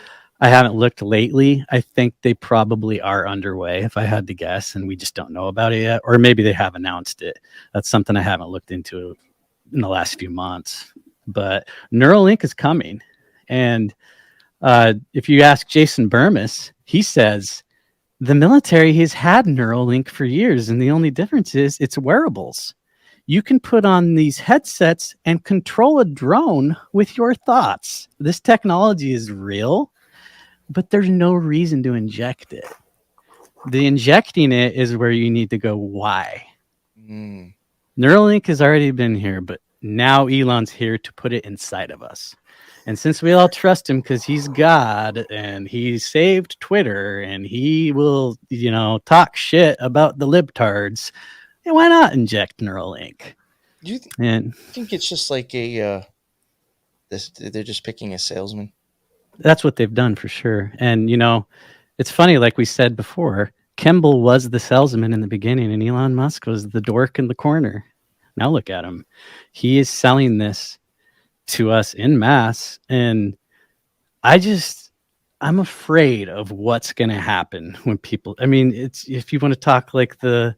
I haven't looked lately. I think they probably are underway, if I had to guess, and we just don't know about it yet. Or maybe they have announced it. That's something I haven't looked into in the last few months. But Neuralink is coming. And if you ask Jason Burmis, he says the military has had Neuralink for years, and the only difference is it's wearables. You can put on these headsets and control a drone with your thoughts. This technology is real, but there's no reason to inject it. The injecting it is where you need to go, why? Neuralink has already been here, but now Elon's here to put it inside of us. And since we all trust him because he's God and he saved Twitter and he will, talk shit about the libtards, why not inject Neuralink? You think it's just like they're just picking a salesman? That's what they've done for sure. And, it's funny, like we said before, Kimball was the salesman in the beginning and Elon Musk was the dork in the corner. Now look at him. He is selling this to us in mass. And I'm afraid of what's going to happen when people, if you want to talk like the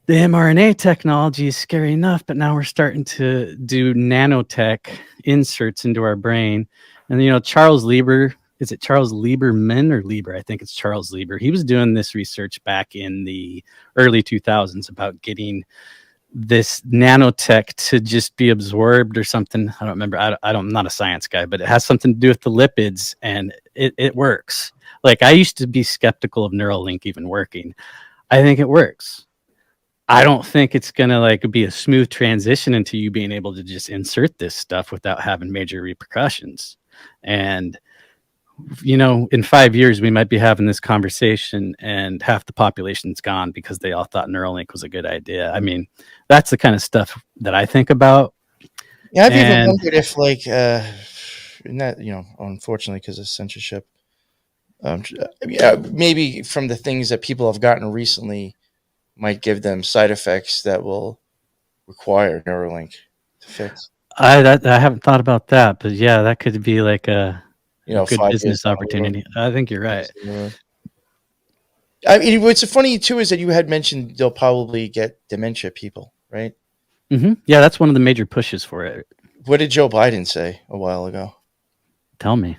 mRNA technology is scary enough, but now we're starting to do nanotech inserts into our brain. And, Charles Lieber is it Charles Lieberman or Lieber? I think it's Charles Lieber. He was doing this research back in the early 2000s about getting this nanotech to just be absorbed or something. I don't remember. I'm not a science guy, but it has something to do with the lipids, and it works. Like, I used to be skeptical of Neuralink even working. I think it works. I don't think it's gonna like be a smooth transition into you being able to just insert this stuff without having major repercussions. And in 5 years, we might be having this conversation and half the population's gone because they all thought Neuralink was a good idea. I mean, that's the kind of stuff that I think about. Yeah, I've even wondered if, like, not, unfortunately, because of censorship, maybe from the things that people have gotten recently might give them side effects that will require Neuralink to fix. I haven't thought about that, but yeah, that could be like a good 5 business years opportunity. I think you're right. I mean, what's funny too is that you had mentioned they'll probably get dementia people, right? Mm-hmm. Yeah, that's one of the major pushes for it. What did Joe Biden say a while ago? Tell me.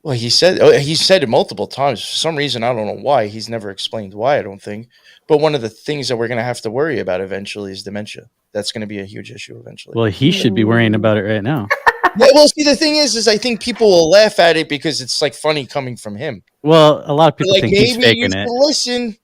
Well, he said it multiple times. For some reason, I don't know why. He's never explained why, I don't think. But one of the things that we're going to have to worry about eventually is dementia. That's going to be a huge issue eventually. Well, he should be worrying about it right now. Yeah, well, see, the thing is I think people will laugh at it because it's like funny coming from him. Well, a lot of people like, think he's maybe faking you it. should listen.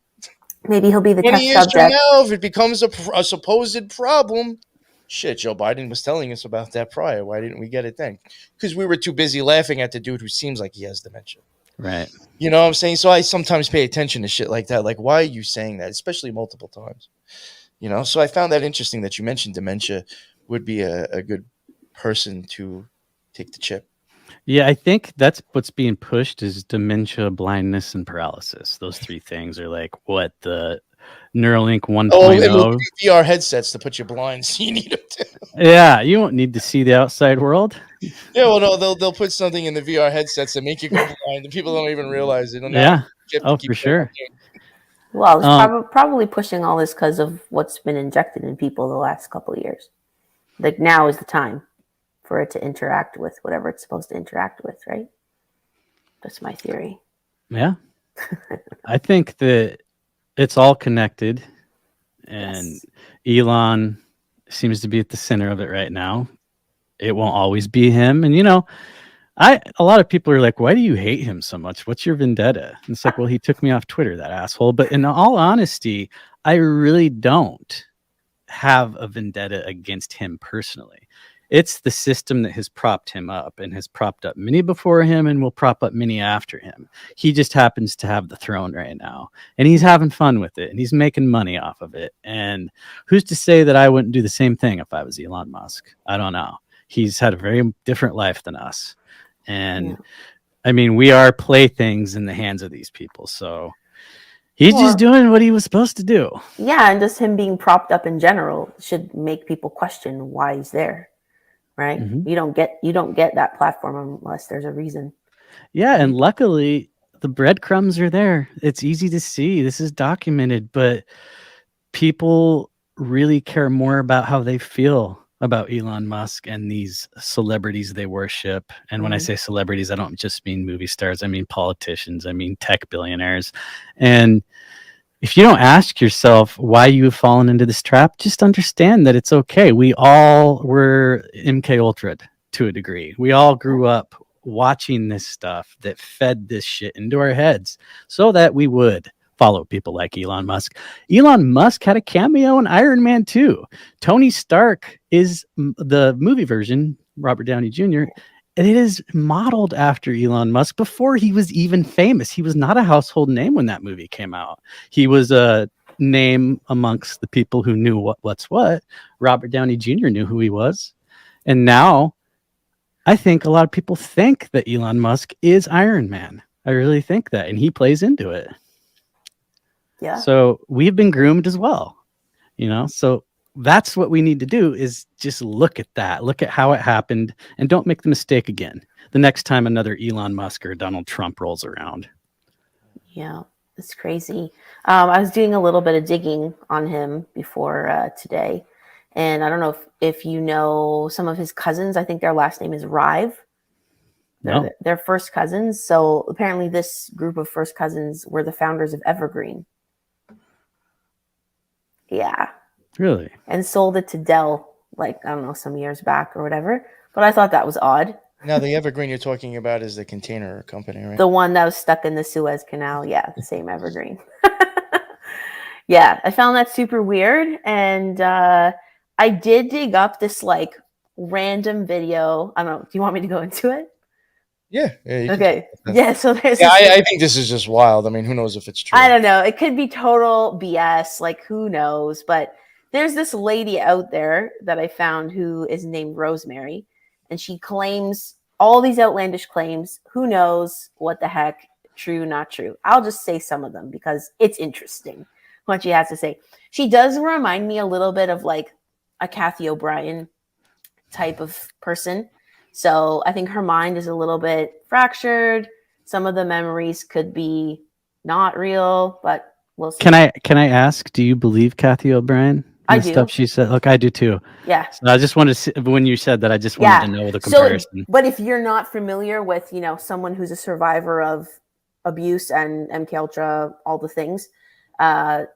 Maybe he'll be the 20 test years from subject. now, if it becomes a supposed problem, shit, Joe Biden was telling us about that prior. Why didn't we get it then? Because we were too busy laughing at the dude who seems like he has dementia. Right. You know what I'm saying? So I sometimes pay attention to shit like that. Like, why are you saying that? Especially multiple times. So I found that interesting that you mentioned dementia would be a good person to take the chip. Yeah, I think that's what's being pushed is dementia, blindness, and paralysis. Those three things are like what the Neuralink 1.0. Oh, and VR headsets to put you blind, so you need them to. Yeah, you won't need to see the outside world. Yeah, well, no, they'll put something in the VR headsets that make you go blind, and people don't even realize it. Yeah. Oh, for sure. Well, it's probably pushing all this because of what's been injected in people the last couple of years. Like, now is the time for it to interact with whatever it's supposed to interact with, right? That's my theory. Yeah. I think that it's all connected, and yes. Elon seems to be at the center of it right now. It won't always be him. And, a lot of people are like, why do you hate him so much? What's your vendetta? And it's like, well, he took me off Twitter, that asshole. But in all honesty, I really don't have a vendetta against him personally. It's the system that has propped him up and has propped up many before him and will prop up many after him. He just happens to have the throne right now, and he's having fun with it, and he's making money off of it. And who's to say that I wouldn't do the same thing if I was Elon Musk? I don't know. He's had a very different life than us. And I mean, we are playthings in the hands of these people. So he's just doing what he was supposed to do. Yeah. And just him being propped up in general should make people question why he's there. Right. Mm-hmm. You don't get that platform unless there's a reason. Yeah. And luckily the breadcrumbs are there. It's easy to see. This is documented, but people really care more about how they feel about Elon Musk and these celebrities they worship. And when I say celebrities, I don't just mean movie stars. I mean politicians. I mean tech billionaires. And if you don't ask yourself why you have fallen into this trap, just understand that it's okay. We all were MK Ultra to a degree. We all grew up watching this stuff that fed this shit into our heads so that we would follow people like Elon Musk. Elon Musk had a cameo in Iron Man 2. Tony Stark is the movie version, Robert Downey Jr., and it is modeled after Elon Musk before he was even famous. He was not a household name when that movie came out. He was a name amongst the people who knew what's what. Robert Downey Jr. knew who he was. And now I think a lot of people think that Elon Musk is Iron Man. I really think that. And he plays into it. Yeah. So we've been groomed as well. So that's what we need to do is just look at that, look at how it happened, and don't make the mistake again the next time another Elon Musk or Donald Trump rolls around. Yeah, it's crazy. I was doing a little bit of digging on him before today, and I don't know if you know some of his cousins. I think their last name is Rive. No. They're first cousins. So apparently this group of first cousins were the founders of Evergreen. Yeah. Really? And sold it to Dell, like, I don't know, some years back or whatever. But I thought that was odd. Now, the Evergreen you're talking about is the container company, right? The one that was stuck in the Suez Canal. Yeah, the same Evergreen. Yeah, I found that super weird. And I did dig up this like random video. I don't know. Do you want me to go into it? Yeah. You can Okay. talk about that. Yeah, so there's Yeah, this I think this is just wild. I mean, who knows if it's true? I don't know. It could be total BS. Like, who knows? But there's this lady out there that I found who is named Rosemary, and she claims all these outlandish claims. Who knows what the heck? True, not true. I'll just say some of them because it's interesting what she has to say. She does remind me a little bit of like a Kathy O'Brien type of person. So I think her mind is a little bit fractured. Some of the memories could be not real, but we'll see. Can I ask? Do you believe Kathy O'Brien? I The do. stuff she said. Look, I do too. Yeah. So I just wanted to see, when you said that, I just wanted to know the comparison. So, but if you're not familiar with, someone who's a survivor of abuse and MK Ultra, all the things,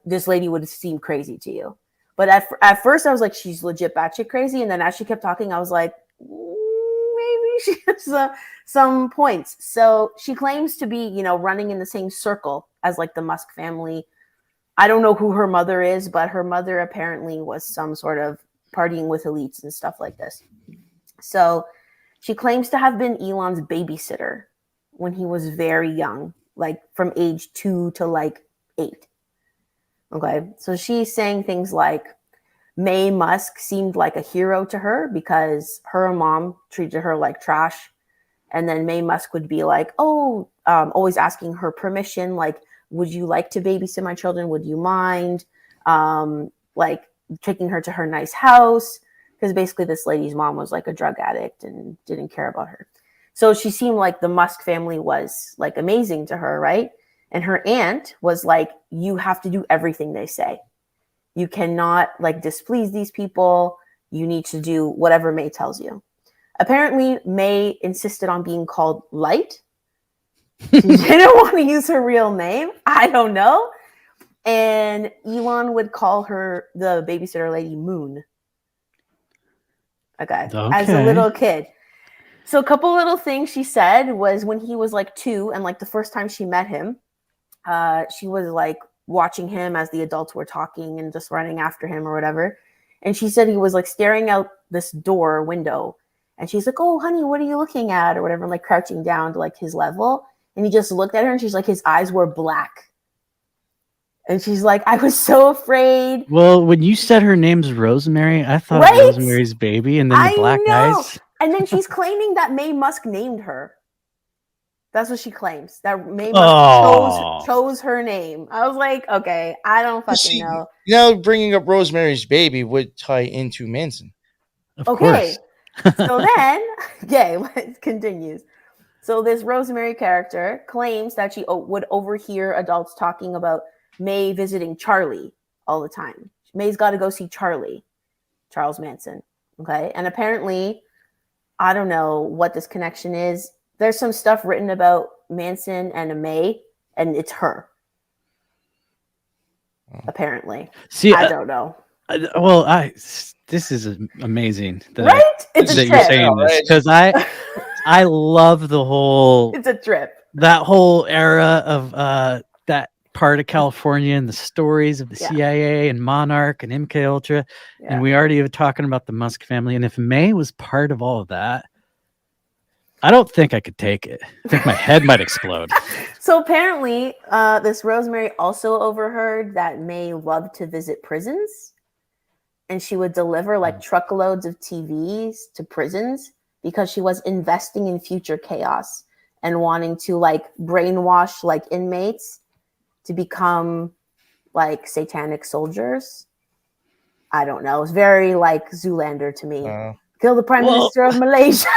this lady would seem crazy to you. But at first, I was like, she's legit batshit crazy, and then as she kept talking, I was like, maybe she has some points. So she claims to be, running in the same circle as like the Musk family. I don't know who her mother is, but her mother apparently was some sort of partying with elites and stuff like this. So she claims to have been Elon's babysitter when he was very young, like from age 2 to like 8. Okay. So she's saying things like May Musk seemed like a hero to her because her mom treated her like trash. And then May Musk would be like, always asking her permission, like, would you like to babysit my children? Would you mind? Like taking her to her nice house. Because basically this lady's mom was like a drug addict and didn't care about her. So she seemed like the Musk family was like amazing to her, right? And her aunt was like, you have to do everything they say. You cannot like displease these people. You need to do whatever May tells you. Apparently, May insisted on being called Light. She didn't want to use her real name. I don't know. And Elon would call her, the babysitter lady, Moon. Okay. As a little kid. So a couple little things she said was when he was like 2 and like the first time she met him, she was like watching him as the adults were talking and just running after him or whatever. And she said he was like staring out this door window. And she's like, oh, honey, what are you looking at? Or whatever, like crouching down to like his level. And he just looked at her and she's like, his eyes were black. And she's like, I was so afraid. Well, when you said her name's Rosemary, I thought Rosemary's Baby and then the black eyes. And then she's claiming that May Musk named her. That's what she claims. That May Musk chose her name. I was like, okay, I don't fucking know. Now bringing up Rosemary's Baby would tie into Manson. Of course. So then, it continues. So this Rosemary character claims that she would overhear adults talking about May visiting Charlie all the time. May's got to go see Charles Manson. Okay. And apparently, I don't know what this connection is. There's some stuff written about Manson and May, and it's her. Apparently. See, I don't know. This is amazing. Right? It's that you're saying this because I love the whole. It's a trip. That whole era of that part of California and the stories of the CIA and Monarch and MK Ultra, and we already were talking about the Musk family. And if May was part of all of that, I don't think I could take it. I think my head might explode. So apparently, this Rosemary also overheard that May loved to visit prisons. And she would deliver like truckloads of TVs to prisons because she was investing in future chaos and wanting to like brainwash like inmates to become like satanic soldiers. I don't know. It's very like Zoolander to me. Kill the Prime Minister of Malaysia.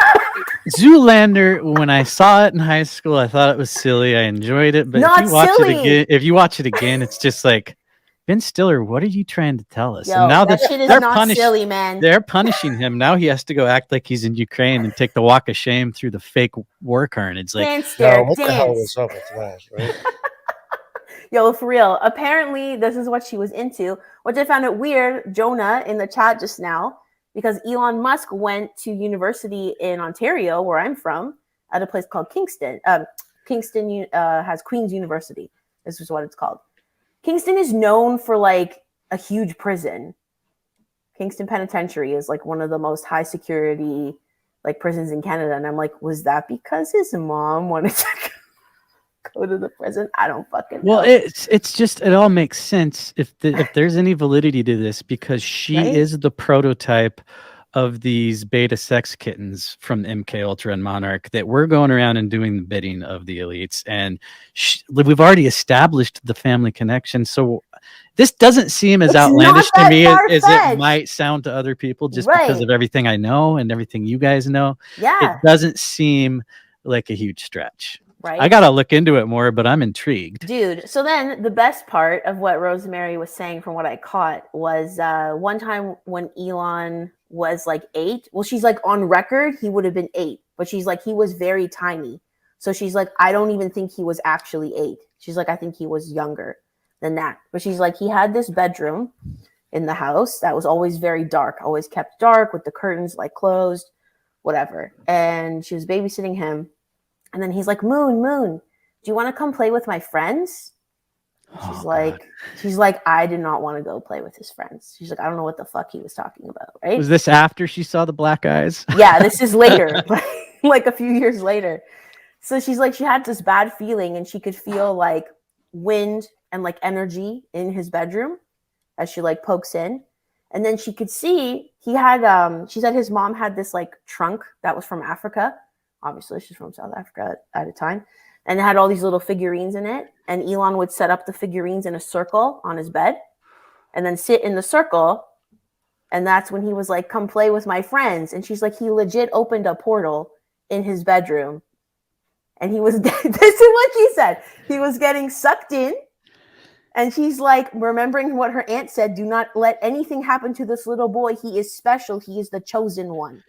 Zoolander, when I saw it in high school, I thought it was silly. I enjoyed it. But if you watch it again, it's just like, Ben Stiller, what are you trying to tell us? Yo, and now that shit is they're not silly, man. They're punishing him. Now he has to go act like he's in Ukraine and take the walk of shame through the fake war carnage. Like, Dance No, there, what the hell dance. was up with that, right? Yo, for real. Apparently, this is what she was into, which I found it weird, Jonah, in the chat just now, because Elon Musk went to university in Ontario, where I'm from, at a place called Kingston. Kingston has Queen's University. This is what it's called. Kingston is known for like a huge prison. Kingston Penitentiary is like one of the most high security like prisons in Canada. And I'm like, was that because his mom wanted to go to the prison? I don't fucking know. well, it's just, it all makes sense if there's any validity to this, because she Right? is the prototype of these beta sex kittens from MK Ultra and Monarch that we're going around and doing the bidding of the elites, and we've already established the family connection. So this doesn't seem as It's not outlandish to that me as it far-fetched. might sound to other people, just because Right. of everything I know and everything you guys know. Yeah. It doesn't seem like a huge stretch. Right. I gotta look into it more, but I'm intrigued. Dude, so then the best part of what Rosemary was saying from what I caught was one time when Elon was like 8, well, she's like on record, he would have been 8, but she's like, he was very tiny. So she's like, I don't even think he was actually 8. She's like, I think he was younger than that. But she's like, he had this bedroom in the house that was always very dark, always kept dark with the curtains like closed, whatever. And she was babysitting him. And then he's like, Moon, do you want to come play with my friends? She's like, I did not want to go play with his friends. She's like, I don't know what the fuck he was talking about, right? Was this after she saw the black eyes? Yeah, this is later, like a few years later. So she's like, she had this bad feeling and she could feel like wind and like energy in his bedroom as she like pokes in. And then she could see he had, she said his mom had this like trunk that was from Africa. Obviously, she's from South Africa at a time. And it had all these little figurines in it. And Elon would set up the figurines in a circle on his bed and then sit in the circle. And that's when he was like, come play with my friends. And she's like, he legit opened a portal in his bedroom. And he was, this is what she said. He was getting sucked in. And she's like, remembering what her aunt said, do not let anything happen to this little boy. He is special. He is the chosen one.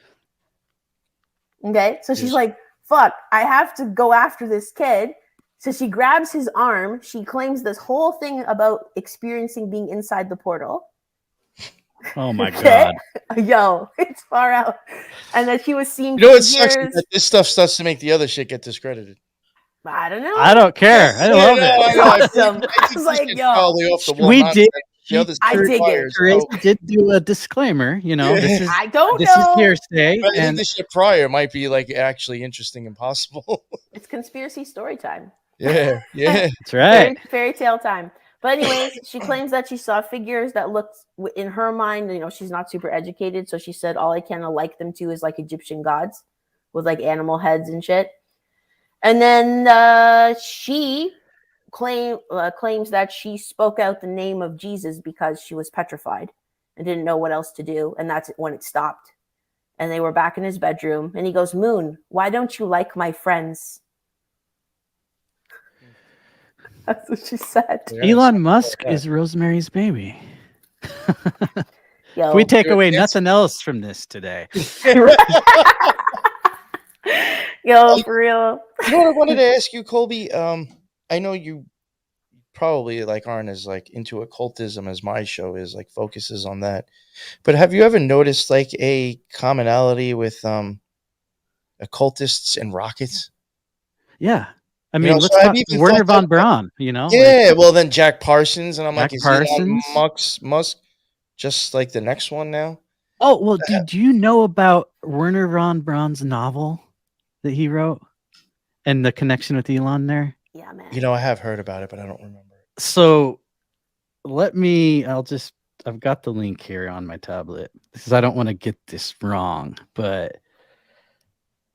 Okay. So she's like, fuck, I have to go after this kid. So she grabs his arm. She claims this whole thing about experiencing being inside the portal. Oh my God. Yo, it's far out. And that she was seeing You know what sucks is that this stuff starts to make the other shit get discredited. I don't know. I don't care. I love it. It's awesome. I was like, yo. Probably off the wall We nonsense. did. The other I stuff dig it. requires Teresa no- did do a disclaimer. You know, this is I don't this know. is hearsay, But I think and the shit prior might be like actually interesting and possible. It's conspiracy story time. Yeah. that's right. Fairy tale time. But anyways, she claims that she saw figures that looked in her mind, you know, she's not super educated. So she said, all I kind of like them to is like Egyptian gods with like animal heads and shit. And then she claims that she spoke out the name of Jesus because she was petrified and didn't know what else to do. And that's when it stopped. And they were back in his bedroom. And he goes, Moon, why don't you like my friends? That's what she said. Elon Musk is Rosemary's baby. Yo, If we take away Yes. nothing else from this today, yo, for real. You know what I wanted to ask you, Colby? I know you probably like aren't as like into occultism as my show is, like focuses on that. But have you ever noticed like a commonality with occultists and rockets? yeah. I You mean, know, let's so I've talk even Werner thought von that- Braun. You know, Yeah, well then Jack Parsons, and I'm Jack like, is Elon Parsons? Musk just like the next one now? Oh well, do you know about Werner von Braun's novel that he wrote and the connection with Elon there? Yeah, man. You know, I have heard about it, but I don't remember it. So I've got the link here on my tablet because I don't want to get this wrong, but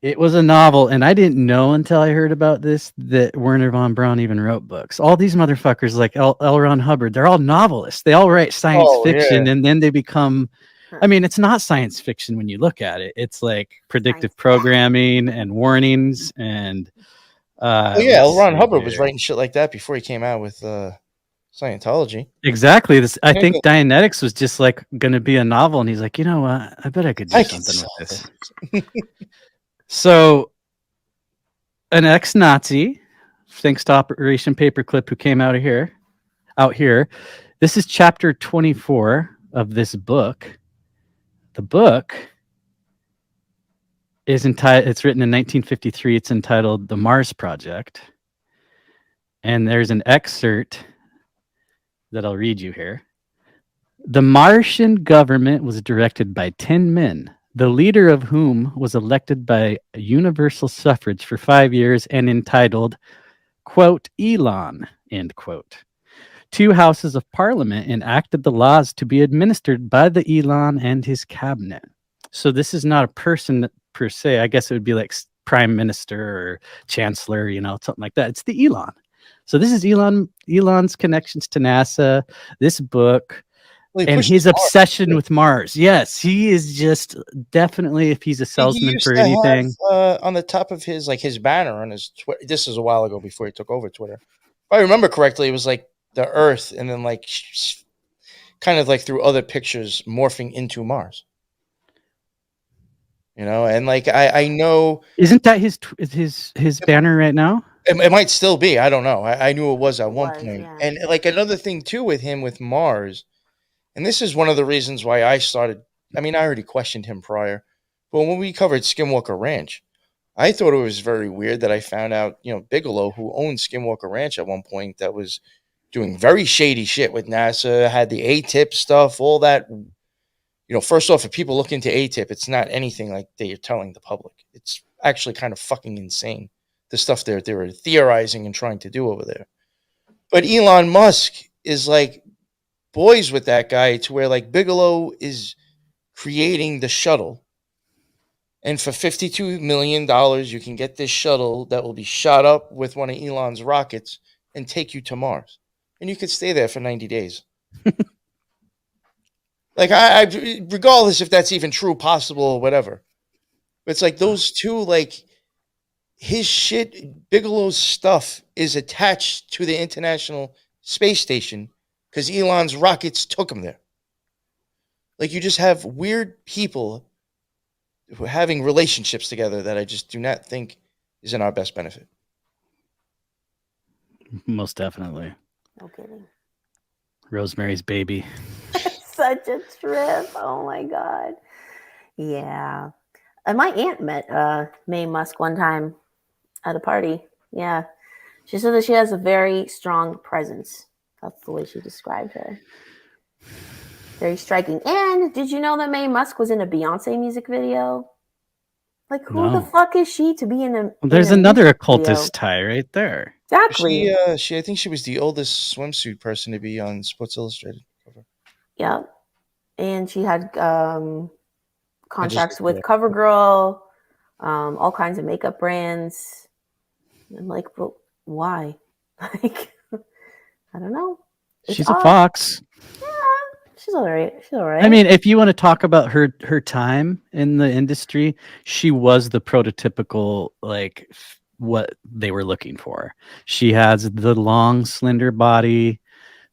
it was a novel, and I didn't know until I heard about this that Werner von Braun even wrote books. All these motherfuckers like L. Ron Hubbard, they're all novelists. They all write science fiction, yeah. and then they become, I mean, it's not science fiction when you look at it. It's like predictive Science. programming and warnings and Oh yeah, L. let's Ron see Hubbard was here. writing shit like that before he came out with Scientology. Exactly. This, I think Dianetics was just like going to be a novel, and he's like, you know what? I bet I could do something with this. So, an ex-Nazi, thanks to Operation Paperclip, who came out here. This is chapter 24 of this book. The book is entitled. It's written in 1953. It's entitled "The Mars Project," and there's an excerpt that I'll read you here. The Martian government was directed by 10 men, the leader of whom was elected by universal suffrage for 5 years and entitled, quote, Elon, end quote. 2 houses of parliament enacted the laws to be administered by the Elon and his cabinet. So this is not a person per se. I guess it would be like prime minister or chancellor, something like that. It's the Elon. So this is Elon's connections to NASA, this book, and his obsession with Mars. Yes, he is just definitely, if he's a salesman for anything. On the top of his banner on his Twitter, this is a while ago before he took over Twitter. If I remember correctly, it was like the Earth, and then kind of like through other pictures morphing into Mars. And I know, isn't that his banner right now? It might still be. I don't know. I knew it was at one point. Yeah. And another thing too with him with Mars, and this is one of the reasons why I started. I mean, I already questioned him prior, but when we covered Skinwalker Ranch, I thought it was very weird that I found out, Bigelow, who owned Skinwalker Ranch at one point, that was doing very shady shit with NASA, had the A-tip stuff, all that. First off, if people look into A-tip, it's not anything like they're telling the public. It's actually kind of fucking insane, the stuff they were theorizing and trying to do over there. But Elon Musk is like boys with that guy, to where Bigelow is creating the shuttle. And for $52 million, you can get this shuttle that will be shot up with one of Elon's rockets and take you to Mars. And you could stay there for 90 days. I regardless if that's even true, possible, or whatever. It's like those two, his shit, Bigelow's stuff is attached to the International Space Station because Elon's rockets took him there. You just have weird people who are having relationships together that I just do not think is in our best benefit. Most definitely. No kidding. Rosemary's Baby. Such a trip. Oh my God. Yeah. My aunt met Mae Musk one time at a party. Yeah. She said that she has a very strong presence. That's the way she described her. Very striking. And did you know that Mae Musk was in a Beyonce music video? Who the fuck is she to be in a... Well, there's another occultist tie right there. Exactly. I think she was the oldest swimsuit person to be on Sports Illustrated cover. Yeah. And she had contracts with CoverGirl, all kinds of makeup brands. I'm like, but why? I don't know. She's a fox. Yeah, she's all right. I mean, if you want to talk about her time in the industry, she was the prototypical, what they were looking for. She has the long, slender body,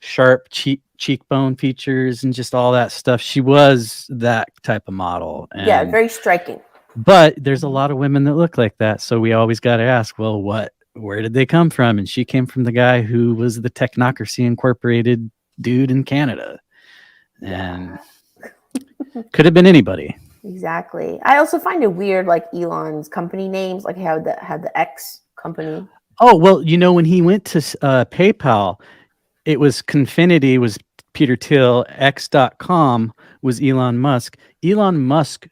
sharp cheekbone features, and just all that stuff. She was that type of model. Yeah, very striking. But there's a lot of women that look like that. So we always got to ask, well, where did they come from? And she came from the guy who was the Technocracy Incorporated dude in Canada. And could have been anybody. Exactly. I also find it weird, Elon's company names, he had the X company. Oh, well, when he went to PayPal, it was Confinity was Peter Thiel, X.com was Elon Musk. Elon Musk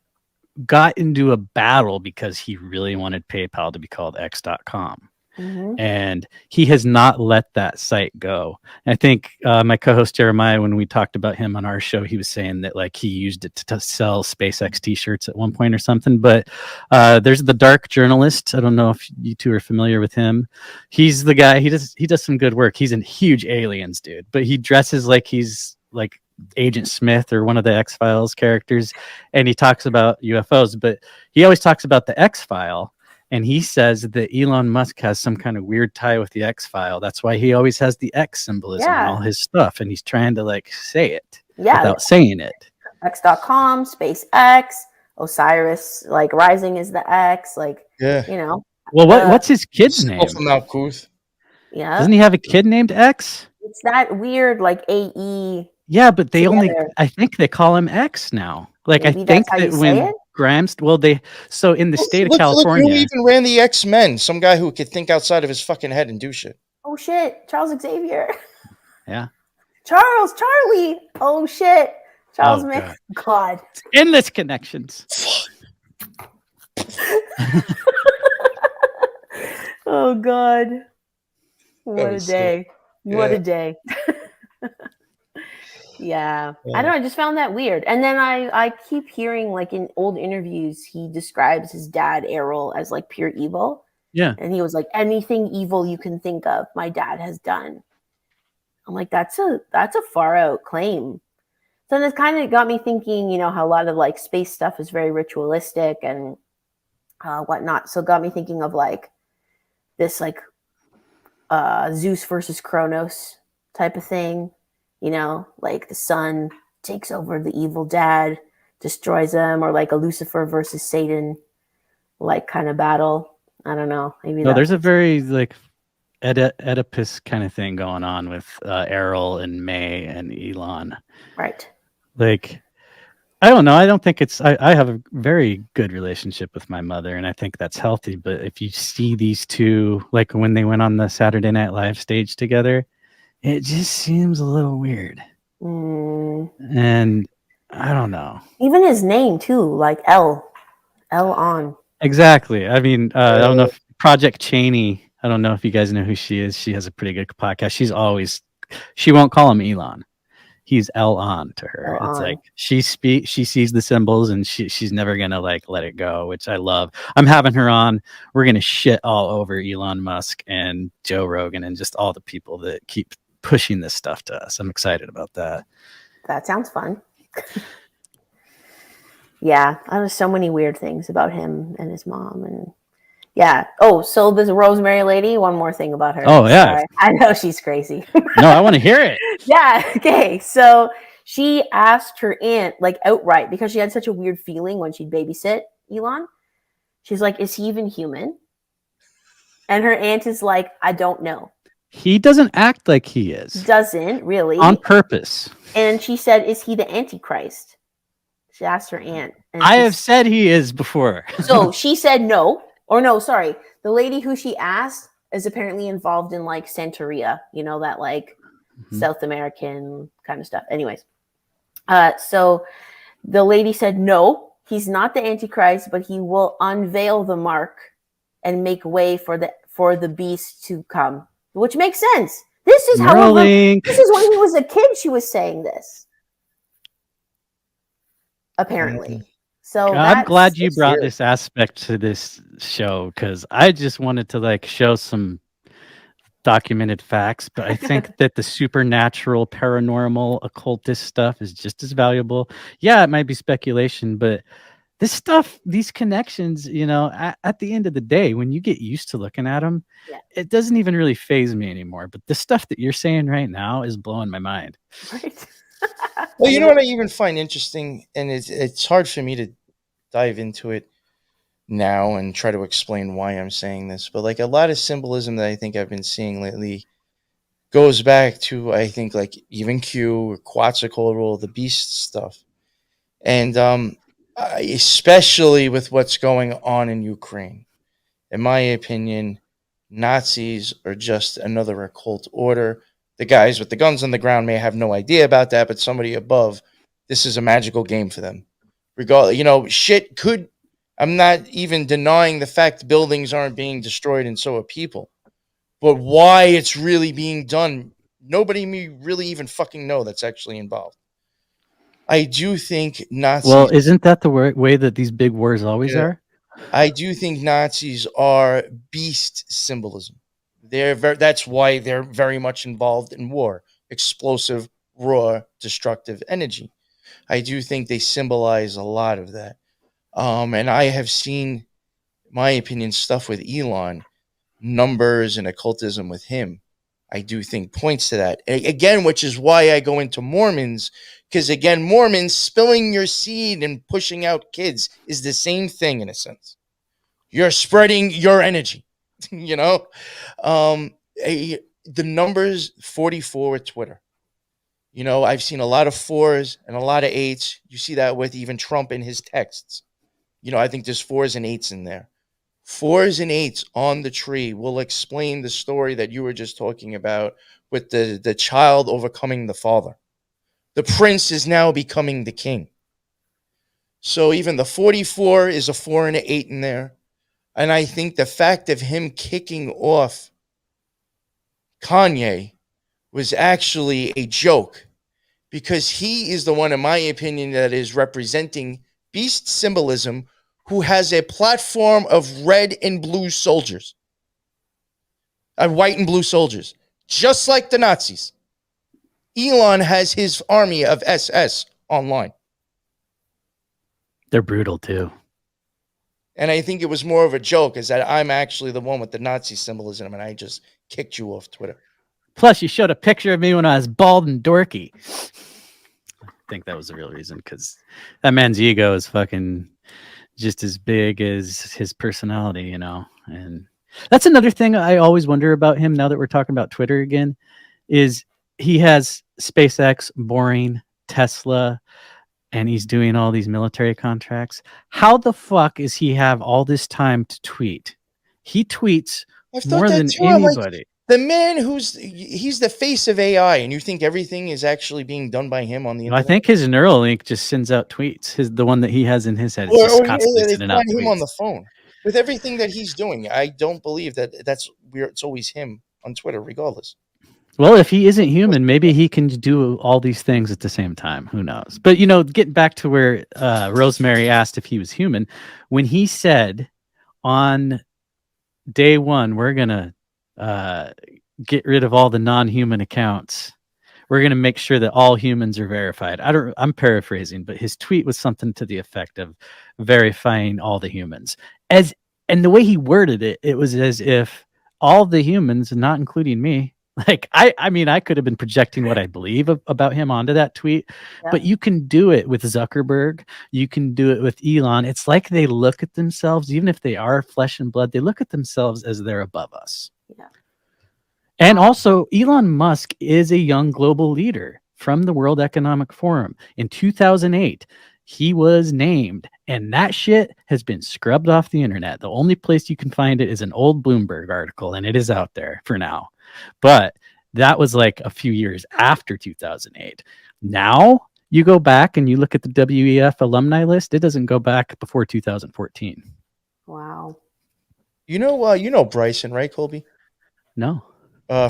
got into a battle because he really wanted PayPal to be called X.com. Mm-hmm. And he has not let that site go. I think my co-host Jeremiah, when we talked about him on our show, he was saying that he used it to sell SpaceX t-shirts at one point or something. But there's the Dark Journalist. I don't know if you two are familiar with him. He's the guy. He does some good work. He's a huge aliens dude, but he dresses like he's Agent Smith or one of the X-Files characters, and he talks about UFOs. But he always talks about the X-File. And he says that Elon Musk has some kind of weird tie with the X file. That's why he always has the X symbolism in all his stuff. And he's trying to like say it without saying it. X.com, SpaceX, Osiris, like Rising is the X, like, you know. Well, what's his kid's name? Yeah. Doesn't he have a kid named X? It's that weird, like AE. Yeah, but they I think they call him X now. Like, maybe I think that when Grimes, so in the state of California. Look who even ran the X-Men. Some guy who could think outside of his fucking head and do shit. Oh, shit. Charles Xavier. Yeah. Charlie. Oh, shit. Charles Manson. God. Endless connections. Oh, God. What a day. What a day. Yeah. I don't know. I just found that weird. And then I keep hearing, like, in old interviews, he describes his dad, Errol, as, like, pure evil. Yeah. And he was like, anything evil you can think of, my dad has done. I'm like, that's a far out claim. So this kind of got me thinking, you know, how a lot of, like, space stuff is very ritualistic and whatnot. So it got me thinking of, like, this, like, Zeus versus Kronos type of thing. You know, like the son takes over the evil dad, destroys him, or like a Lucifer versus Satan, like kind of battle. I don't know. Maybe there's a very like Oedipus kind of thing going on with Errol and May and Elon. Right. Like, I don't know. I don't think it's. I have a very good relationship with my mother, and I think that's healthy. But if you see these two, like when they went on the Saturday Night Live stage together, it just seems a little weird. And I don't know. Even his name too, like Elon. Exactly. I mean, I don't know if Project Cheney. I don't know if you guys know who she is. She has a pretty good podcast. She won't call him Elon. He's Elon to her. Elon. It's like she sees the symbols and she's never gonna like let it go, which I love. I'm having her on. We're gonna shit all over Elon Musk and Joe Rogan and just all the people that keep pushing this stuff to us. I'm excited about that. That sounds fun. Yeah, there's so many weird things about him and his mom, and yeah. Oh, so this Rosemary lady. One more thing about her. Oh yeah, sorry. I know she's crazy. No, I want to hear it. Yeah. Okay. So she asked her aunt, like outright, because she had such a weird feeling when she'd babysit Elon. She's like, "Is he even human?" And her aunt is like, "I don't know." He doesn't act like he is. Doesn't really. On purpose. And she said, "Is he the Antichrist?" She asked her aunt. And I have said he is before. So she said no. Or no, sorry. The lady who she asked is apparently involved in like Santeria, you know, that like South American kind of stuff. Anyways. So the lady said, no, he's not the Antichrist, but he will unveil the mark and make way for the beast to come. Which makes sense. This is how this is when he was a kid she was saying this. Apparently. So I'm glad you brought this aspect to this show because I just wanted to like show some documented facts, but I think that the supernatural, paranormal, occultist stuff is just as valuable. Yeah, it might be speculation, but this stuff, these connections, you know, at the end of the day, when you get used to looking at them, it doesn't even really faze me anymore. But the stuff that you're saying right now is blowing my mind. Right. Well, you know what I even find interesting, and it's hard for me to dive into it now and try to explain why I'm saying this, but like a lot of symbolism that I think I've been seeing lately goes back to, I think, like even Q or Quetzalcoatl, the beast stuff. And especially with what's going on in Ukraine. In my opinion, Nazis are just another occult order. The guys with the guns on the ground may have no idea about that, but somebody above, this is a magical game for them. Regardless, you know, shit could. I'm not even denying the fact buildings aren't being destroyed and so are people. But why it's really being done, nobody may really even fucking know that's actually involved. I do think Nazis... Well, isn't that the way that these big wars always are? I do think Nazis are beast symbolism. That's why they're very much involved in war. Explosive, raw, destructive energy. I do think they symbolize a lot of that. And I have seen my opinion, stuff with Elon, numbers and occultism with him, I do think points to that. Again, which is why I go into Mormons, because again, Mormons spilling your seed and pushing out kids is the same thing in a sense. You're spreading your energy, you know? The numbers 44 with Twitter. You know, I've seen a lot of 4s and a lot of 8s. You see that with even Trump in his texts. You know, I think there's 4s and 8s in there. 4s and 8s on the tree will explain the story that you were just talking about with the child overcoming the father. The prince is now becoming the king. So even the 44 is a 4 and an 8 in there. And I think the fact of him kicking off Kanye was actually a joke, because he is the one, in my opinion, that is representing beast symbolism, who has a platform of red and blue soldiers, white and blue soldiers, just like the Nazis. Elon has his army of SS online. They're brutal too. And I think it was more of a joke, is that I'm actually the one with the Nazi symbolism, and I just kicked you off Twitter. Plus, you showed a picture of me when I was bald and dorky. I think that was the real reason, because that man's ego is fucking just as big as his personality, you know. And that's another thing I always wonder about him, now that we're talking about Twitter again, is he has SpaceX, Boring, Tesla, and he's doing all these military contracts. How the fuck is he have all this time to tweet? He tweets more than anybody. Like, the man he's the face of AI, and you think everything is actually being done by him on the internet? I think his Neuralink just sends out tweets. The one that he has in his head is just constantly sending out tweets. Him on the phone with everything that he's doing. I don't believe that that's weird. It's always him on Twitter, regardless. Well, if he isn't human, maybe he can do all these things at the same time. Who knows? But, you know, getting back to where Rosemary asked if he was human, when he said on day one, we're going to get rid of all the non-human accounts. We're going to make sure that all humans are verified. I'm paraphrasing, but his tweet was something to the effect of verifying all the humans. And the way he worded it, it was as if all the humans, not including me, like, I mean, I could have been projecting what I believe about him onto that tweet, but you can do it with Zuckerberg. You can do it with Elon. It's like they look at themselves, even if they are flesh and blood, they look at themselves as they're above us. Yeah. And also, Elon Musk is a young global leader from the World Economic Forum. In 2008, he was named, and that shit has been scrubbed off the internet. The only place you can find it is an old Bloomberg article, and it is out there for now. But that was like a few years after 2008. Now you go back and you look at the WEF alumni list. It doesn't go back before 2014. Wow. You know Bryson, right, Colby? No.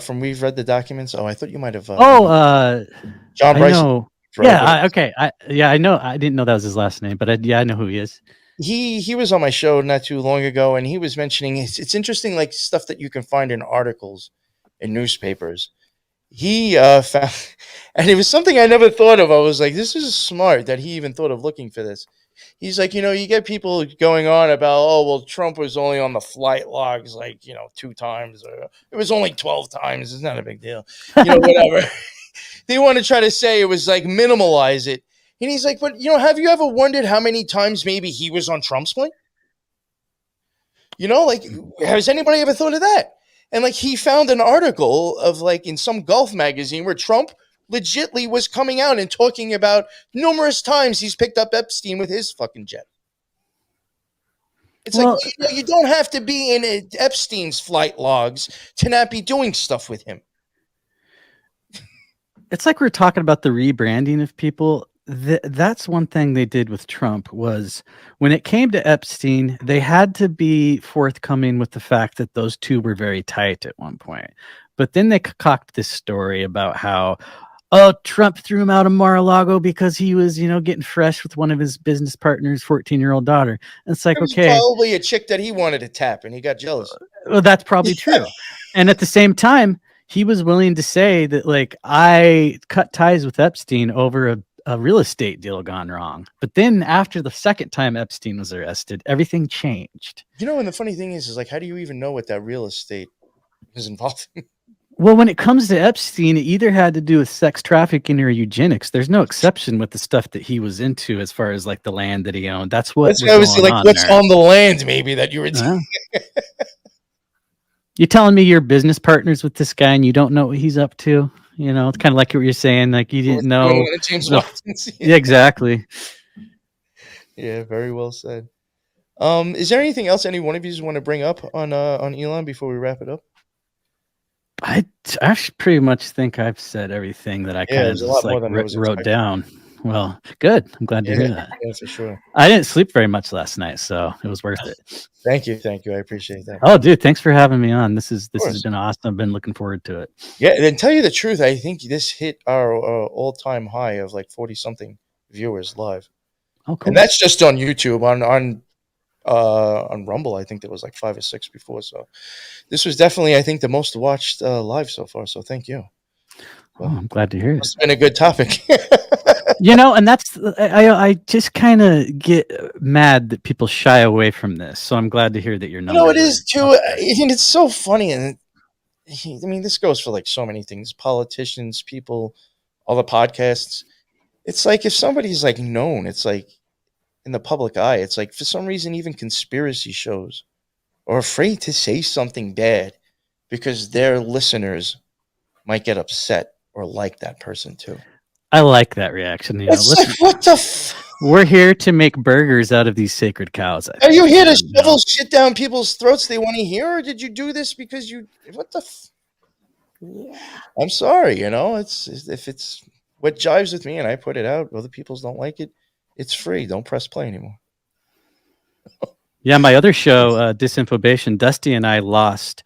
From We've Read the Documents. Oh, I thought you might have. John Bryson. Know. Yeah. Okay. I know. I didn't know that was his last name, but I know who he is. He was on my show not too long ago, and he was mentioning it's interesting, like stuff that you can find in articles in newspapers. He found, and it was something I never thought of. I was like, this is smart that he even thought of looking for this. He's like, you know, you get people going on about, oh, well, Trump was only on the flight logs, like, 2 times, or it was only 12 times. It's not a big deal, whatever. They want to try to say it was like minimalize it. And he's like, but, have you ever wondered how many times maybe he was on Trump's plane? Like, has anybody ever thought of that? And like, he found an article of like in some Gulf magazine where Trump legitly was coming out and talking about numerous times he's picked up Epstein with his fucking jet. It's like, you don't have to be in Epstein's flight logs to not be doing stuff with him. It's like we're talking about the rebranding of people. That's one thing they did with Trump was when it came to Epstein, they had to be forthcoming with the fact that those two were very tight at one point. But then they concocted this story about how, Trump threw him out of Mar-a-Lago because he was, getting fresh with one of his business partners' 14-year-old daughter. And it's like, it was okay, probably a chick that he wanted to tap and he got jealous. Well, that's probably true. And at the same time, he was willing to say that, like, I cut ties with Epstein over a real estate deal gone wrong. But then after the second time Epstein was arrested, everything changed. And the funny thing is like, how do you even know what that real estate is involved in? Well, when it comes to Epstein, it either had to do with sex trafficking or eugenics. There's no exception with the stuff that he was into as far as like the land that he owned. That's what That's was why I was going like, on what's there. on the land maybe that you were You telling me you're business partners with this guy and you don't know what he's up to? It's kind of like what you're saying, like you didn't know. James the- Watson. Yeah, exactly. Yeah, very well said. Is there anything else any one of you want to bring up on Elon before we wrap it up? I actually pretty much think I've said everything that I kind of there's a just lot more like than I was wrote expecting. down. Well, good. I'm glad to hear that. Yeah, for sure. I didn't sleep very much last night, so it was worth it. Thank you. I appreciate that. Oh, dude, thanks for having me on. This has course. been awesome. I've been looking forward to it. Yeah, and tell you the truth, I think this hit our all-time high of like 40-something viewers live. Oh, cool. And that's just on YouTube. On Rumble, I think there was like 5 or 6 before. So this was definitely, I think, the most watched live so far. So thank you. Oh, I'm glad to hear it. It's been a good topic. And that's I just kind of get mad that people shy away from this. So I'm glad to hear that you're not. It is too. And it's so funny. And I mean, this goes for like so many things: politicians, people, all the podcasts. It's like if somebody's like known, it's like in the public eye. It's like for some reason, even conspiracy shows are afraid to say something bad because their listeners might get upset or like that person too. I like that reaction. Listen, like, what the we're here to make burgers out of these sacred cows. Are you here to shovel shit down people's throats they want to hear, or did you do this because you? What the? Yeah. I'm sorry. It's if it's what jives with me and I put it out. Other people's don't like it. It's free. Don't press play anymore. Yeah, my other show, Disinfobation, Dusty and I lost.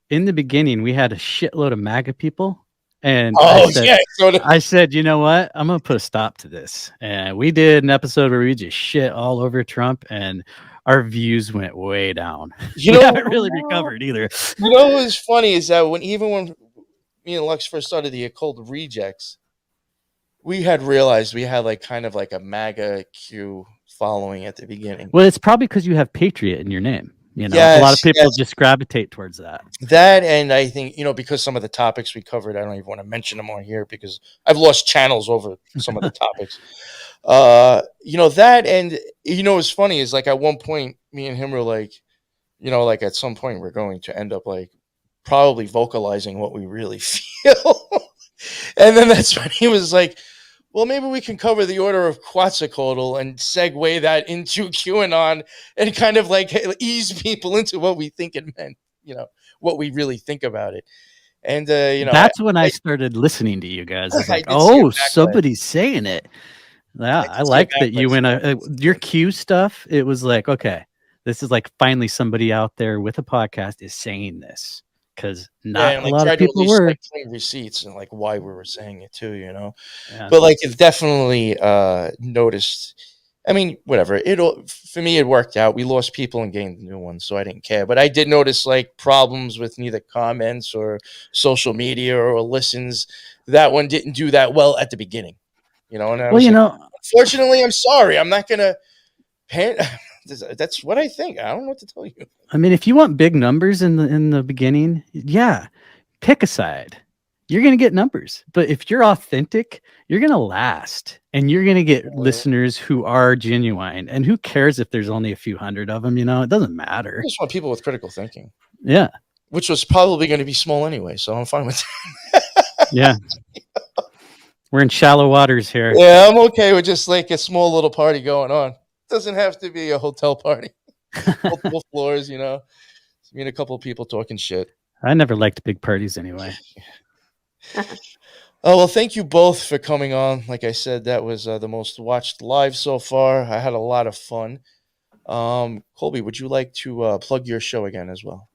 In the beginning, we had a shitload of MAGA people. And I said, you know what? I'm going to put a stop to this. And we did an episode where we just shit all over Trump, and our views went way down. We haven't really recovered either. What was funny is that when me and Lux first started the Occult Rejects, we had realized we had like kind of like a MAGA Q following at the beginning. Well, it's probably because you have Patriot in your name. A lot of people just gravitate towards that. That, and I think, because some of the topics we covered, I don't even want to mention them on here because I've lost channels over some of the topics. That, and, what's funny is like at one point, me and him were like, like at some point we're going to end up like probably vocalizing what we really feel. And then that's when he was like, well, maybe we can cover the order of Quetzalcoatl and segue that into QAnon and kind of like ease people into what we think it meant, what we really think about it. And, that's when I started listening to you guys. I was like, somebody's saying it. Yeah, I like that you went your Q stuff. It was like, okay, this is like finally somebody out there with a podcast is saying this. Because not a lot of people were receipts and like why we were saying it too, But like it definitely noticed. I mean, whatever. For me, it worked out. We lost people and gained new ones, so I didn't care. But I did notice like problems with neither comments or social media or listens. That one didn't do that well at the beginning, And unfortunately, I'm sorry. I'm not gonna. That's what I think. I don't know what to tell you. I mean, if you want big numbers in the beginning, yeah, pick a side. You're going to get numbers. But if you're authentic, you're going to last. And you're going to get listeners who are genuine. And who cares if there's only a few hundred of them, It doesn't matter. I just want people with critical thinking. Yeah. Which was probably going to be small anyway, so I'm fine with that. Yeah. We're in shallow waters here. Yeah, I'm okay with just like a small little party going on. Doesn't have to be a hotel party. Multiple floors, meet a couple of people talking shit. I never liked big parties anyway. Oh, well, thank you both for coming on. Like I said, that was the most watched live so far. I had a lot of fun. Colby, would you like to plug your show again as well?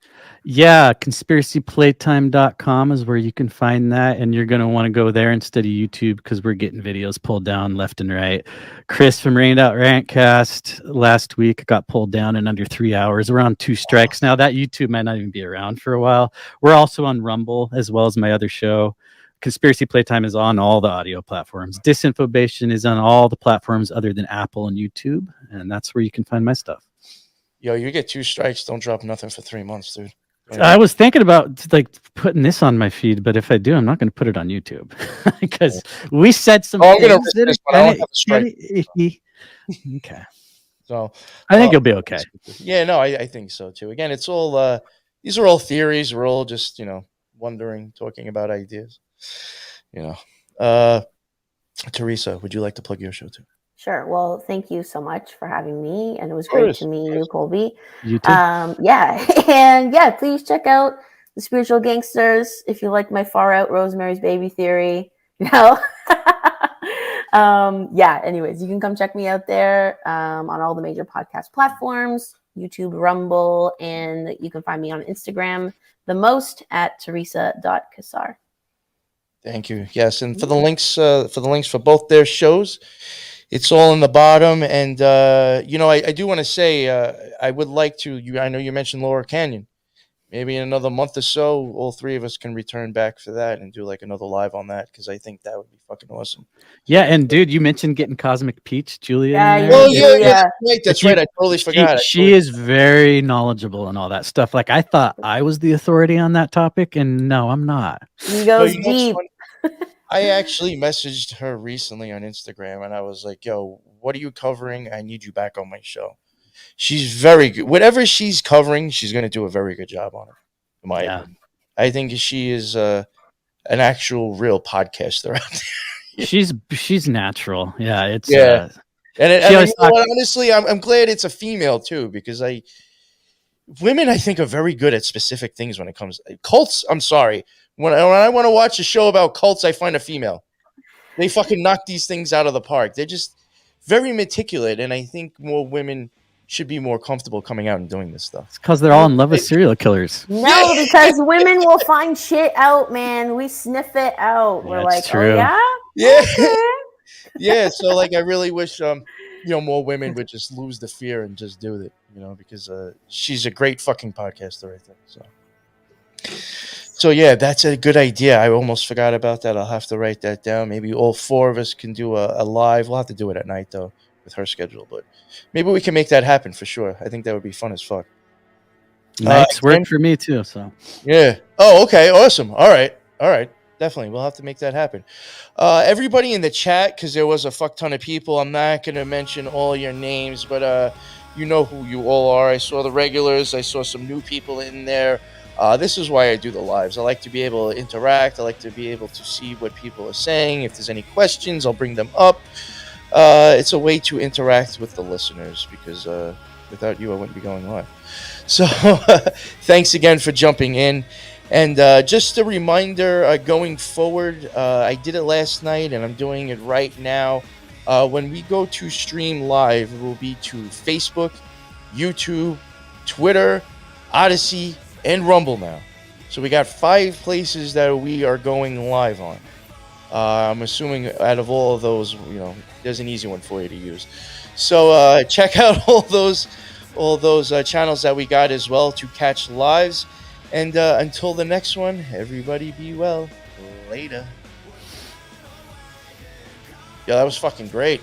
Yeah, conspiracyplaytime.com is where you can find that, and you're going to want to go there instead of YouTube because we're getting videos pulled down left and right. Chris from Rained Out Rantcast last week got pulled down in under 3 hours. We're on 2 strikes now. That YouTube might not even be around for a while. We're also on Rumble as well as my other show, Conspiracy Playtime is on all the audio platforms. Disinfobation is on all the platforms other than Apple and YouTube, and that's where you can find my stuff. Yo, you get 2 strikes, don't drop nothing for 3 months, dude. I was thinking about like putting this on my feed, but if I do, I'm not going to put it on YouTube because we said some. I'm gonna things risk that this are one. I don't have a strike. kinda iffy. Okay, So I think you'll be okay. Yeah, no, I think so too. Again, it's all these are all theories. We're all just wondering, talking about ideas. Teresa, would you like to plug your show too? Sure. Well, thank you so much for having me, and it was Of great course, to meet of you, course. Colby. You too. Yeah, and yeah, please check out the Spiritual Gangsters if you like my far out Rosemary's Baby theory. Yeah. Anyways, you can come check me out there on all the major podcast platforms, YouTube, Rumble, and you can find me on Instagram the most at teresa.cassar. Thank you. Yes, and for the links for both their shows, it's all in the bottom. And I do want to say I would like to. I know you mentioned Lower Canyon. Maybe in another month or so, all 3 of us can return back for that and do like another live on that because I think that would be fucking awesome. Yeah, and dude, you mentioned getting Cosmic Peach, Julia. Yeah, in you there. Oh do, yeah. that's right. I totally forgot. She is very knowledgeable and all that stuff. Like I thought I was the authority on that topic, and no, I'm not. He goes You know what's deep. funny? I actually messaged her recently on Instagram, and I was like, "Yo, what are you covering? I need you back on my show." She's very good. Whatever she's covering, she's going to do a very good job on it. In my opinion, I think she is an actual real podcaster out there. She's natural. Yeah, it's And She always honestly, I'm glad it's a female too because women I think are very good at specific things when it comes cults. I'm sorry, when I want to watch a show about cults, I find a female. They fucking knock these things out of the park. They're just very meticulous, and I think more women should be more comfortable coming out and doing this stuff. because they're all in love with serial killers. No, because women will find shit out, man. We sniff it out. We're That's like, true. oh Yeah. yeah, okay. Yeah, so like I really wish more women would just lose the fear and just do it, because she's a great fucking podcaster, I think. So yeah, that's a good idea. I almost forgot about that. I'll have to write that down. Maybe all 4 of us can do a live. We'll have to do it at night though with her schedule, but maybe we can make that happen for sure. I think that would be fun as fuck. Nights work for me too. So yeah. Oh, okay. Awesome. All right. Definitely. We'll have to make that happen. Everybody in the chat, because there was a fuck ton of people. I'm not going to mention all your names, but you know who you all are. I saw the regulars. I saw some new people in there. This is why I do the lives. I like to be able to interact. I like to be able to see what people are saying. If there's any questions, I'll bring them up. It's a way to interact with the listeners because without you, I wouldn't be going live. So thanks again for jumping in. And just a reminder, going forward, I did it last night and I'm doing it right now. When we go to stream live, it will be to Facebook, YouTube, Twitter, Odyssey, and Rumble now. So we got 5 places that we are going live on. I'm assuming out of all of those, there's an easy one for you to use. So check out all those channels that we got as well to catch lives. And until the next one, everybody be well. Later. Yeah, that was fucking great.